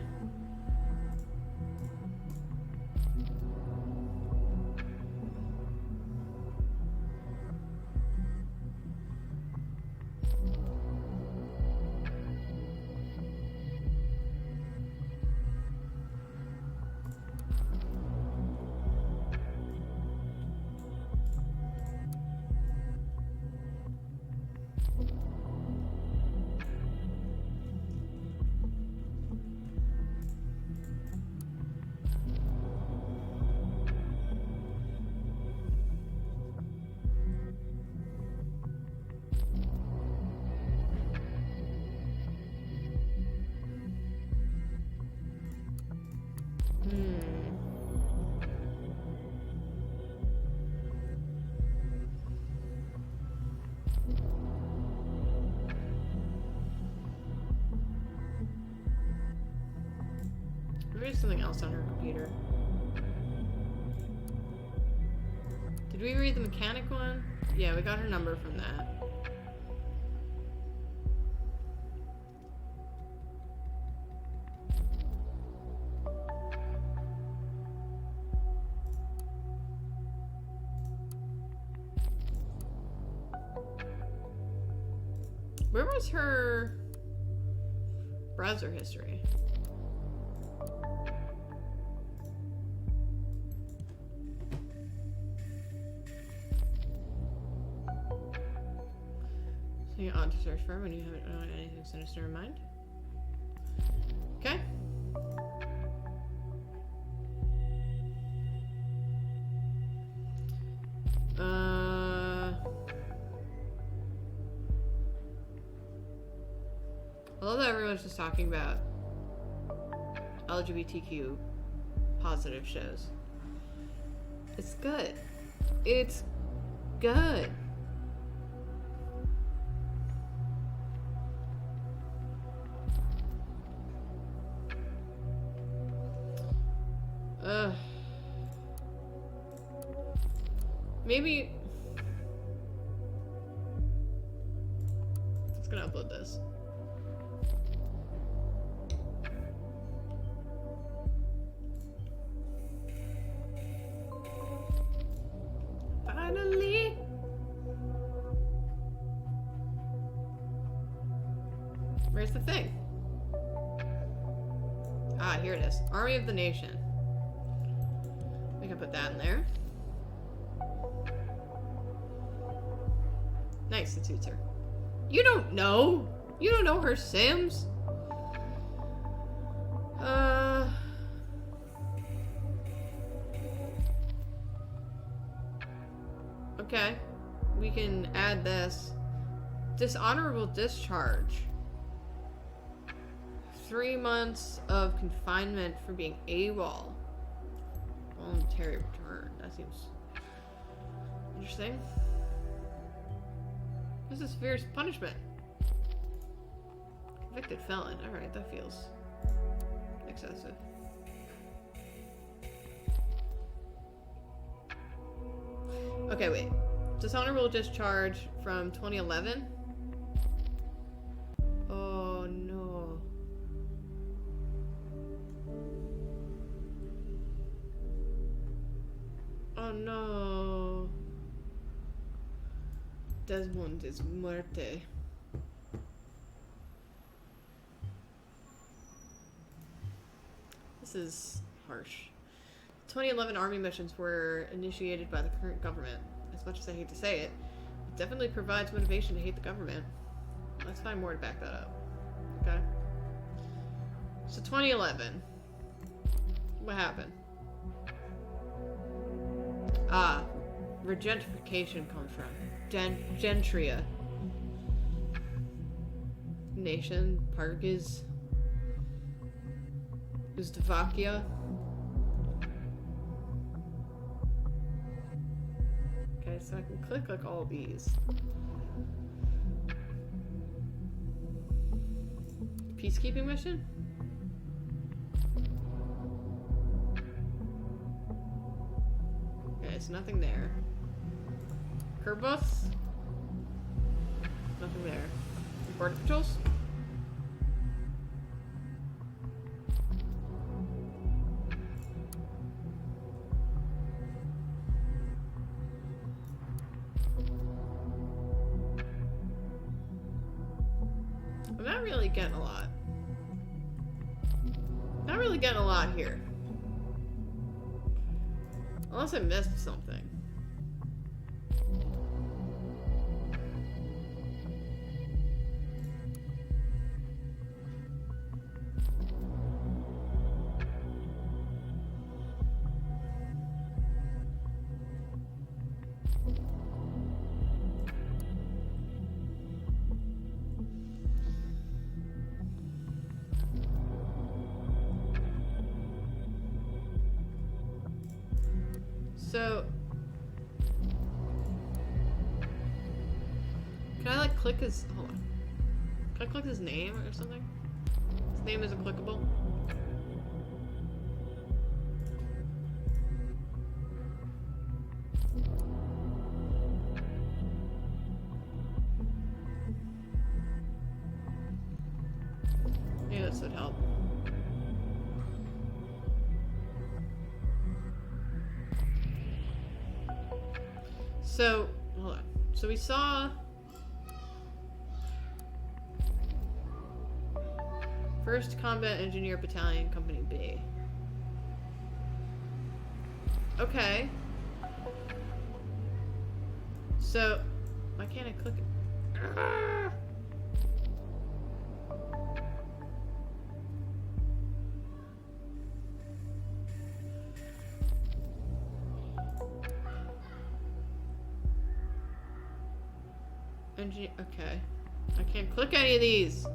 Maybe something else on her computer. Did we read the mechanic one? Yeah, we got her number from that. Where was her browser history? So you're on to search for when you haven't anything sinister in mind. Okay. I love that everyone's just talking about LGBTQ positive shows. It's good. It's good. Maybe... Just gonna upload this. Finally! Where's the thing? Ah, here it is. Army of the Nation. We can put that in there. Nice, it suits her. You don't know! You don't know her Sims? Okay. We can add this. Dishonorable discharge. 3 months of confinement for being AWOL. Voluntary return. That seems interesting. This is severe punishment. Convicted felon. Alright, that feels excessive. Okay, wait. Dishonorable discharge from 2011? Oh, no. Oh, no. Desmond is muerte. This is harsh. 2011 army missions were initiated by the current government. As much as I hate to say it, it definitely provides motivation to hate the government. Let's find more to back that up. Okay. So 2011. What happened? Ah, where gentrification comes from. Gentria. Nation. Park is Slovakia. Okay, so I can click like all these. Peacekeeping mission? Okay, so nothing there. Kerbos? Nothing there. Border patrols? I'm not really getting a lot. Not really getting a lot here. Unless I missed something. So, can I like click his, hold on. Can I click his name or something? His name isn't clickable. Yeah, this would help. So, hold on. So we saw First Combat Engineer Battalion, Company B. Okay. So, why can't I click it? Ah! Okay. I can't click any of these. Do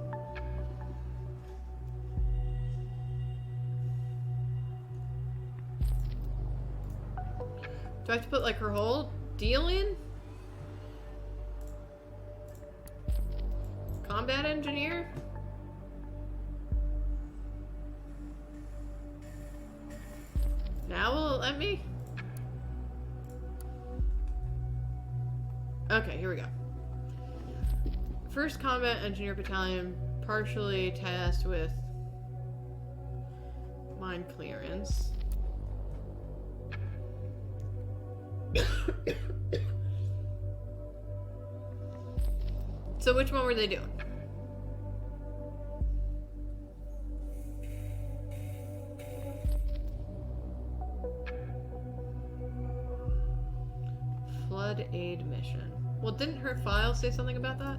I have to put like her whole deal in? Combat engineer? Will it let me? Okay, here we go. 1st Combat Engineer Battalion, partially tasked with mine clearance. So which one were they doing? Flood aid mission. Well, didn't her file say something about that?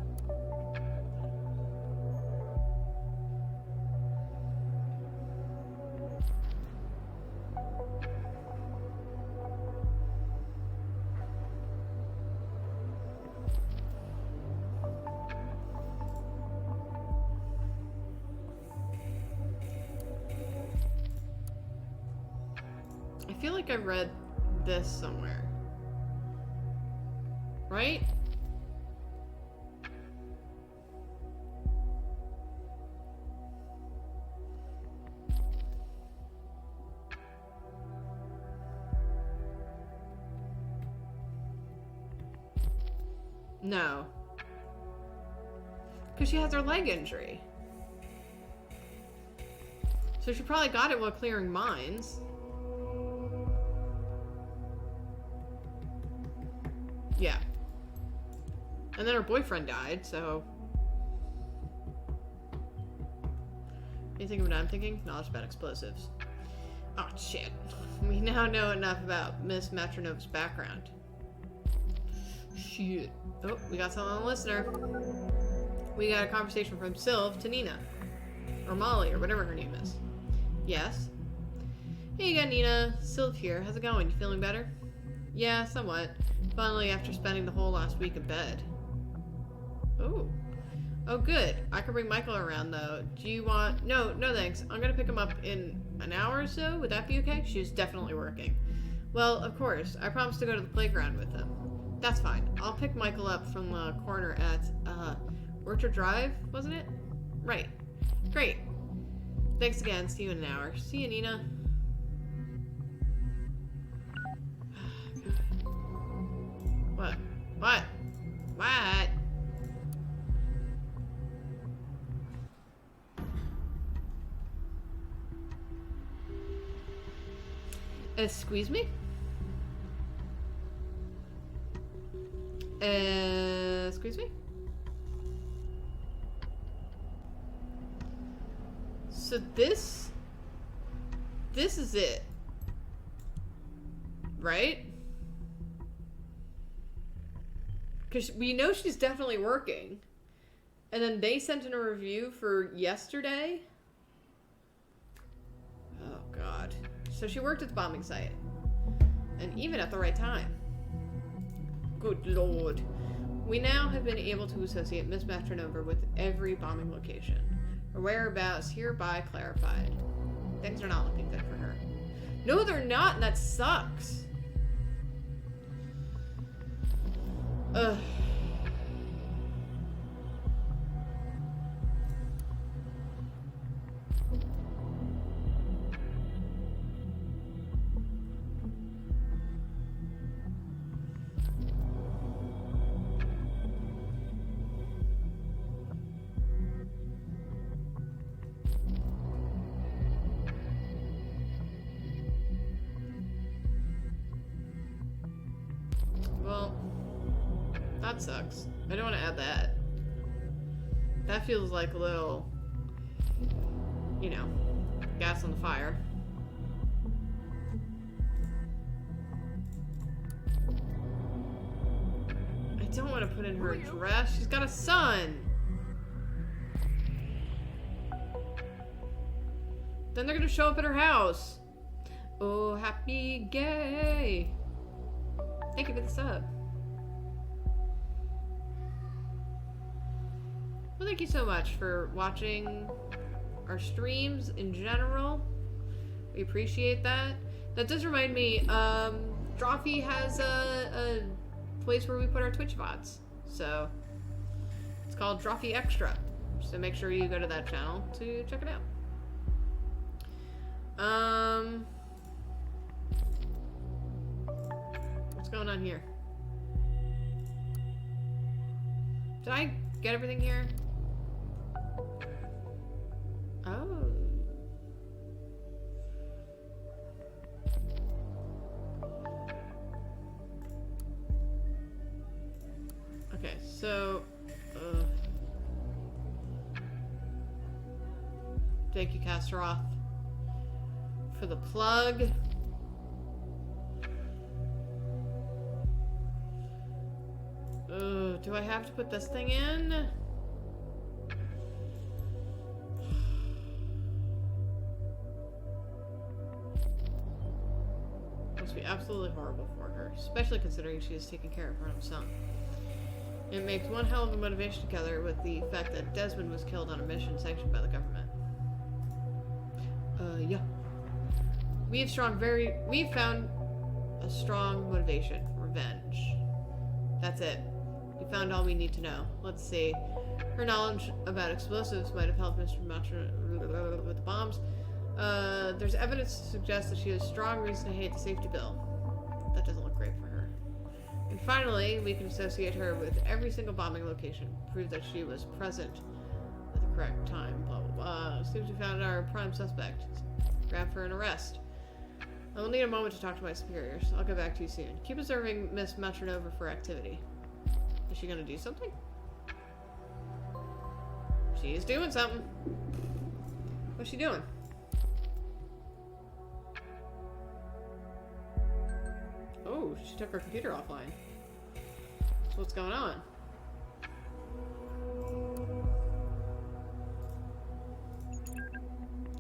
I feel like I read this somewhere. Right? No. Because she has her leg injury. So she probably got it while clearing mines. Yeah. And then her boyfriend died, so... You think of what I'm thinking? Knowledge about explosives. Oh, shit. We now know enough about Miss Matronova's background. Shit. Oh, we got someone on the listener. We got a conversation from Sylv to Nina. Or Molly, or whatever her name is. Yes? Hey again, Nina. Sylv here. How's it going? You feeling better? Yeah, somewhat. Finally, after spending the whole last week in bed. Oh. Oh, good. I can bring Michael around, though. Do you want... No, no thanks. I'm gonna pick him up in an hour or so. Would that be okay? She's definitely working. Well, of course. I promised to go to the playground with him. That's fine. I'll pick Michael up from the corner at, Orchard Drive, wasn't it? Right. Great. Thanks again. See you in an hour. See you, Nina. What? What? What? Excuse me? Excuse me? So this is it. Right? Because we know she's definitely working. And then they sent in a review for yesterday. Oh, God. So she worked at the bombing site. And even at the right time. Good Lord. We now have been able to associate Miss Matronova with every bombing location. Her whereabouts hereby clarified. Things are not looking good for her. No, they're not, and that sucks. Ugh. Well, that sucks. I don't want to add that. That feels like a little, you know, gas on the fire. I don't want to put in her address. She's got a son. Then they're going to show up at her house. Oh, happy gay. Thank you for the sub. Well, thank you so much for watching our streams in general. We appreciate that. That does remind me, Drawfee has a place where we put our Twitch VODs. So, it's called Drawfee Extra. So make sure you go to that channel to check it out. What's going on here? Did I get everything here? Oh. Okay, so... thank you, Kasteroth, for the plug. Do I have to put this thing in? Must be absolutely horrible for her, especially considering she is taking care of her own son. It makes one hell of a motivation together with the fact that Desmond was killed on a mission sanctioned by the government. Yeah. We've found a strong motivation. Revenge. That's it. We found all we need to know. Let's see. Her knowledge about explosives might have helped Mr. Matra with the bombs. There's evidence to suggest that she has strong reason to hate the safety bill. That doesn't look great for her. And finally, we can associate her with every single bombing location. Prove that she was present at the correct time. Blah, blah, blah. Seems we found our prime suspect. Grab for an arrest. I will need a moment to talk to my superiors. I'll get back to you soon. Keep observing Miss Matronova for activity. Is she gonna do something? She's doing something. What's she doing? Oh, she took her computer offline. So what's going on?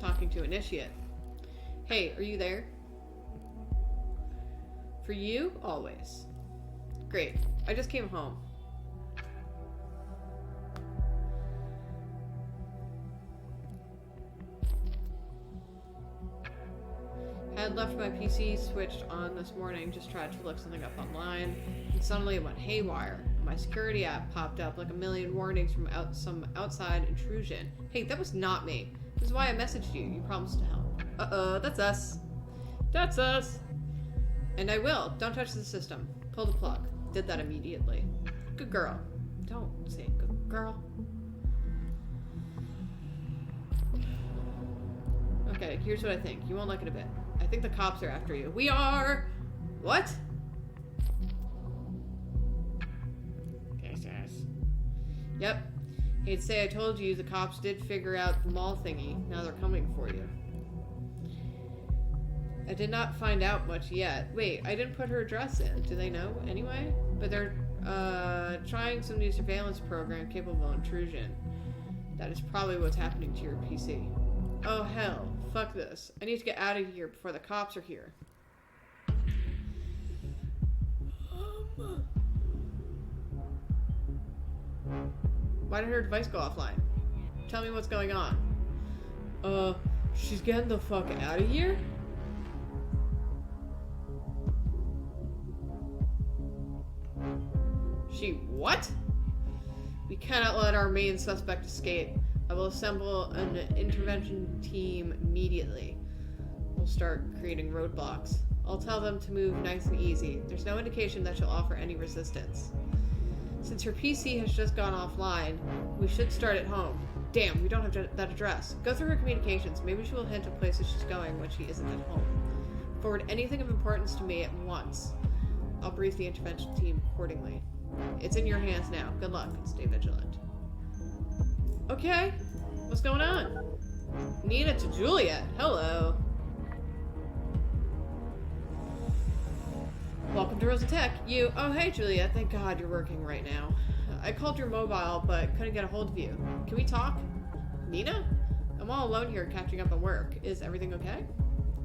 Talking to Initiate. Hey, are you there? For you, always. Great. I just came home. I had left my PC switched on this morning, just tried to look something up online, and suddenly it went haywire. My security app popped up like a million warnings from some outside intrusion. Hey, that was not me. This is why I messaged you. You promised to help. Uh-oh, that's us. That's us. And I will. Don't touch the system. Pull the plug. Did that immediately. Good girl. Don't say good girl. Okay, here's what I think. You won't like it a bit. I think the cops are after you. We are! What? Okay, sis. Yep. He'd say I told you the cops did figure out the mall thingy. Now they're coming for you. I did not find out much yet. Wait, I didn't put her address in. Do they know anyway? But they're trying some new surveillance program capable of intrusion. That is probably what's happening to your PC. Oh hell, fuck this. I need to get out of here before the cops are here. Why did her device go offline? Tell me what's going on. She's getting the fuck out of here? She what? We cannot let our main suspect escape. I will assemble an intervention team immediately. We'll start creating roadblocks. I'll tell them to move nice and easy. There's no indication that she'll offer any resistance. Since her PC has just gone offline, we should start at home. Damn, we don't have that address. Go through her communications. Maybe she will hint at places she's going when she isn't at home. Forward anything of importance to me at once. I'll brief the intervention team accordingly. It's in your hands now. Good luck and stay vigilant. Okay. What's going on? Nina to Juliet. Hello. Welcome to Rosa Tech. You. Oh, hey, Juliet. Thank God you're working right now. I called your mobile, but couldn't get a hold of you. Can we talk? Nina? I'm all alone here catching up on work. Is everything okay?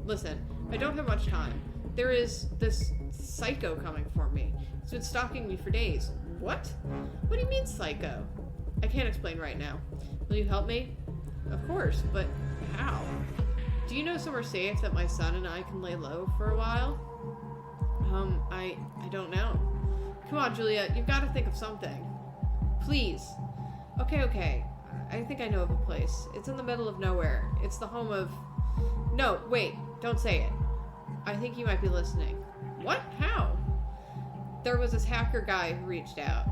Listen, I don't have much time. There is this psycho coming for me. He's been stalking me for days. What? What do you mean psycho? I can't explain right now. Will you help me? Of course, but how? Do you know somewhere safe that my son and I can lay low for a while? I don't know. Come on, Juliet, you've got to think of something. Please. Okay. I think I know of a place. It's in the middle of nowhere. It's the home of... No, wait, don't say it. I think you might be listening. What? How? there was this hacker guy who reached out.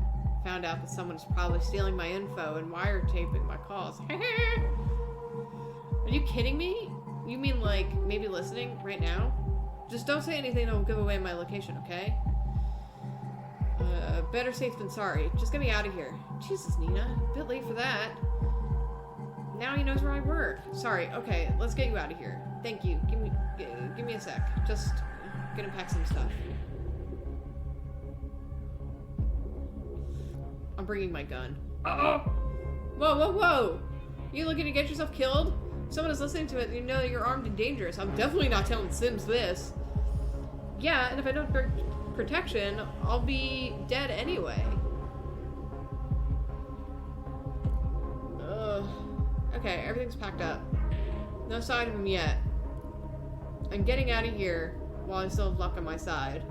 Found out that someone is probably stealing my info and wiretapping my calls. Are you kidding me? You mean like maybe listening right now? Just don't say anything that will give away my location, okay? Better safe than sorry. Just get me out of here. Jesus, Nina. A bit late for that. Now he knows where I work. Sorry. Okay, let's get you out of here. Thank you. Give me a sec. Just gonna pack some stuff. I'm bringing my gun. Whoa, whoa, whoa! You looking to get yourself killed? If someone is listening to it, you know you're armed and dangerous. I'm definitely not telling Sims this. Yeah, and if I don't protection, I'll be dead anyway. Ugh. Okay, everything's packed up. No sign of him yet. I'm getting out of here while I still have luck on my side.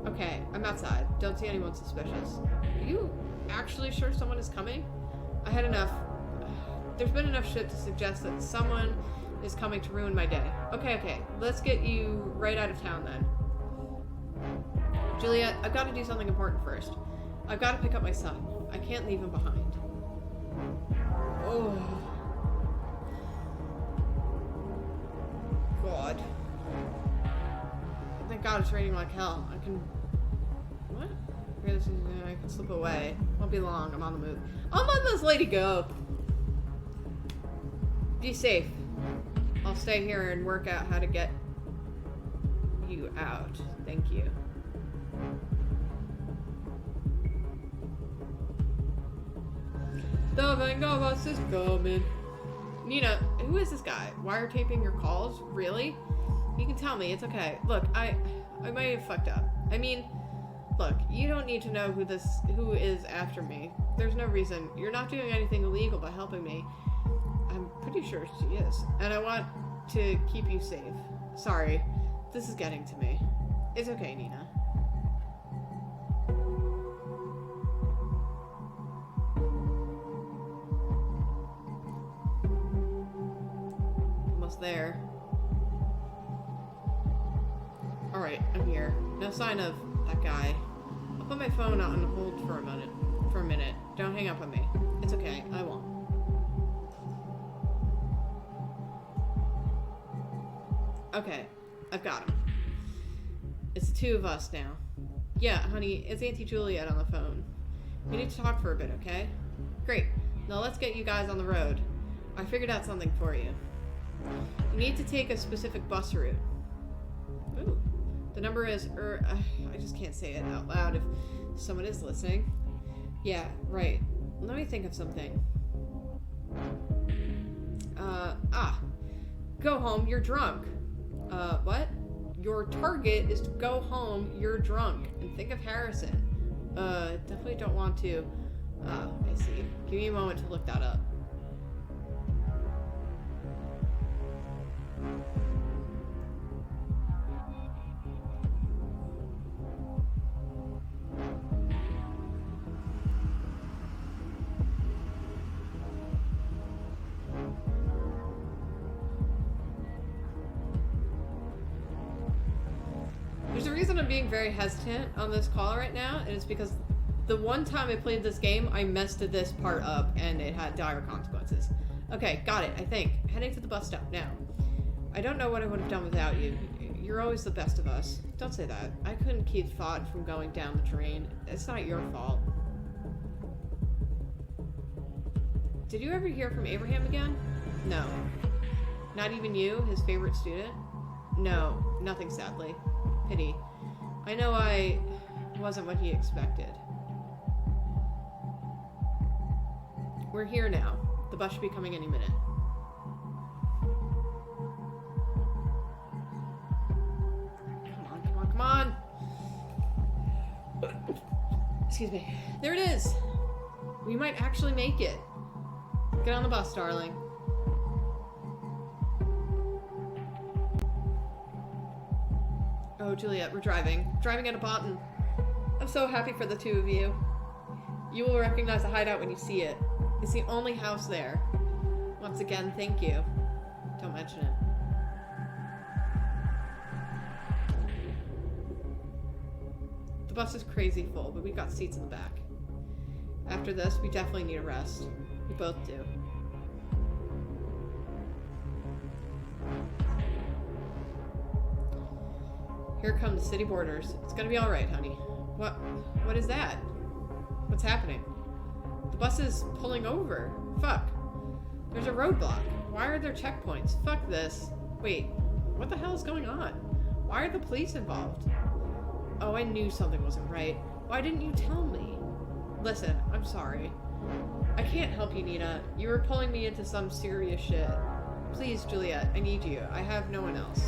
Okay, I'm outside. Don't see anyone suspicious. Are you actually sure someone is coming? I had enough. There's been enough shit to suggest that someone is coming to ruin my day. Okay, let's get you right out of town then. Juliet, I've got to do something important first. I've got to pick up my son. I can't leave him behind. Oh. God. Thank God it's raining like hell. I can... What? I can slip away. Won't be long. I'm on the move. I'm on this lady go. Be safe. I'll stay here and work out how to get you out. Thank you. The Van Gogh bus is coming. Nina, who is this guy? Wiretapping your calls? Really? You can tell me. It's okay. Look, I might have fucked up. I mean, look, you don't need to know who is after me. There's no reason. You're not doing anything illegal by helping me. I'm pretty sure she is. And I want to keep you safe. Sorry. This is getting to me. It's okay, Nina. Almost there. Alright, I'm here. No sign of that guy. I'll put my phone on hold for a minute. Don't hang up on me. It's okay. I won't. Okay, I've got him. It's the two of us now. Yeah, honey, it's Auntie Juliet on the phone. We need to talk for a bit, okay? Great. Now let's get you guys on the road. I figured out something for you. You need to take a specific bus route. Ooh. The number is, I just can't say it out loud if someone is listening. Yeah, right. Let me think of something. Go home, you're drunk. What? Your target is to go home, you're drunk. And think of Harrison. Definitely don't want to. I see. Give me a moment to look that up. There's a reason I'm being very hesitant on this call right now, and it's because the one time I played this game, I messed this part up, and it had dire consequences. Okay, got it, I think. Heading to the bus stop now. I don't know what I would have done without you. You're always the best of us. Don't say that. I couldn't keep thought from going down the drain. It's not your fault. Did you ever hear from Abraham again? No. Not even you, his favorite student? No, nothing sadly. Pity. I know I wasn't what he expected. We're here now. The bus should be coming any minute. Come on. Excuse me. There it is. We might actually make it. Get on the bus, darling. Oh, Juliet, we're driving. Driving at a Bonton. I'm so happy for the two of you. You will recognize the hideout when you see it. It's the only house there. Once again, thank you. Don't mention it. The bus is crazy full, but we've got seats in the back. After this, we definitely need a rest. We both do. Here come the city borders. It's gonna be alright, honey. What is that? What's happening? The bus is pulling over. Fuck. There's a roadblock. Why are there checkpoints? Fuck this. Wait, what the hell is going on? Why are the police involved? Oh, I knew something wasn't right. Why didn't you tell me? Listen, I'm sorry. I can't help you, Nina. You were pulling me into some serious shit. Please, Juliet, I need you. I have no one else.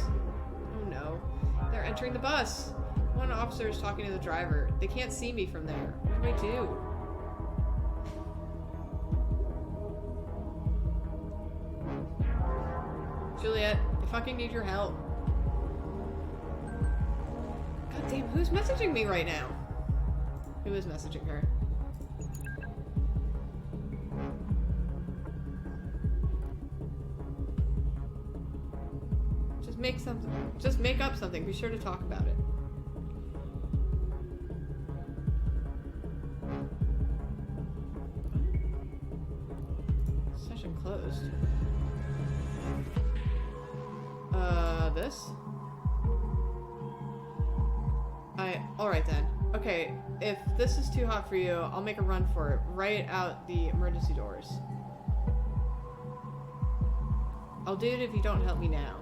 Oh no. They're entering the bus. One officer is talking to the driver. They can't see me from there. What do I do? Juliet, I fucking need your help. God damn, who's messaging me right now? Who is messaging her? Just make up something. Be sure to talk about it. Session closed. This? Alright then. Okay, if this is too hot for you, I'll make a run for it. Right out the emergency doors. I'll do it if you don't help me now.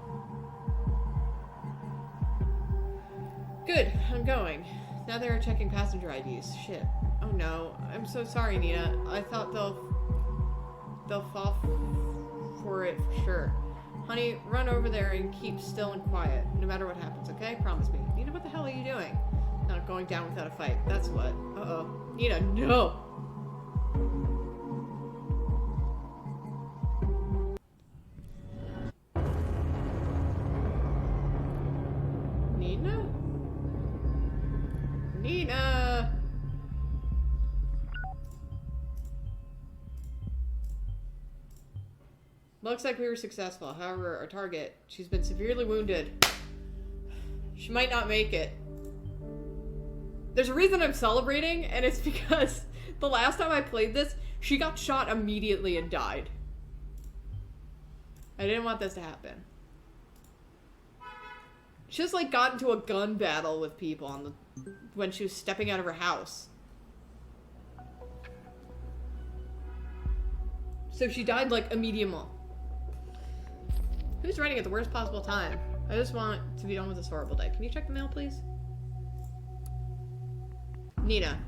Good, I'm going. Now they're checking passenger IDs. Shit. Oh no. I'm so sorry, Nina. I thought they'll fall for it for sure. Honey, run over there and keep still and quiet, no matter what happens, okay? Promise me. Nina, what the hell are you doing? Not going down without a fight. That's what. Uh-oh. Nina, no! Nina? Nina! Looks like we were successful. However, our target, she's been severely wounded. She might not make it. There's a reason I'm celebrating, and it's because the last time I played this, she got shot immediately and died. I didn't want this to happen. She just like got into a gun battle with people when she was stepping out of her house. So she died like immediately. Who's writing at the worst possible time? I just want to be done with this horrible day. Can you check the mail, please? Nina,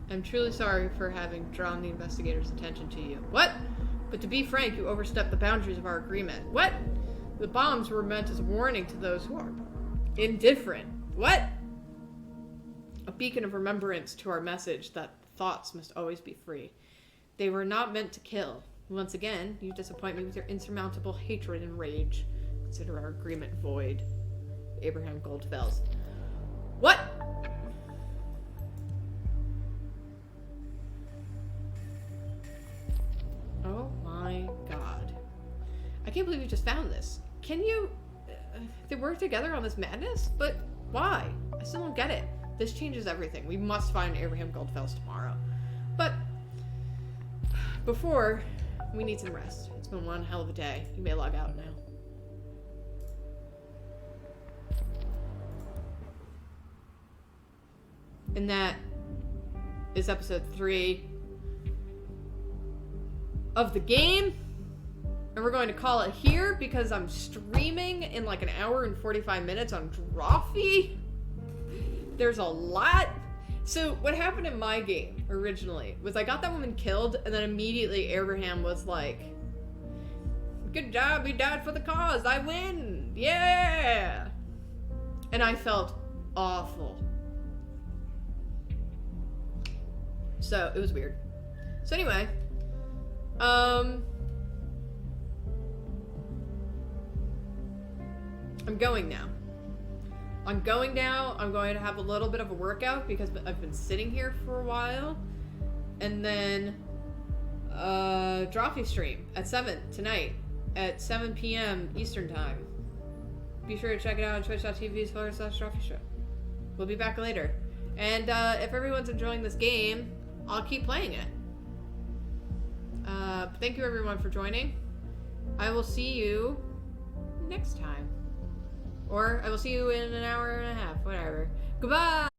I'm truly sorry for having drawn the investigator's attention to you. What? But to be frank, you overstepped the boundaries of our agreement. What? The bombs were meant as a warning to those who are indifferent. What? A beacon of remembrance to our message that thoughts must always be free. They were not meant to kill. Once again, you disappoint me with your insurmountable hatred and rage. Consider our agreement void. Abraham Goldfels. What? Oh my god. I can't believe you just found this. Can you... they work together on this madness? But why? I still don't get it. This changes everything. We must find Abraham Goldfels tomorrow. But before, we need some rest. It's been one hell of a day. You may log out now. And that is episode 3 of the game. And we're going to call it here because I'm streaming in like an hour and 45 minutes on Drawfee. There's a lot. So what happened in my game originally was I got that woman killed and then immediately Abraham was like, good job, you died for the cause, I win, yeah. And I felt awful. So it was weird. So anyway, I'm going now. I'm going to have a little bit of a workout because I've been sitting here for a while. And then Drawfee stream at 7 tonight at 7 p.m. Eastern time. Be sure to check it out on twitch.tv/Drawfee show. We'll be back later. And if everyone's enjoying this game, I'll keep playing it. Thank you everyone for joining. I will see you next time. Or I will see you in an hour and a half, whatever. Goodbye!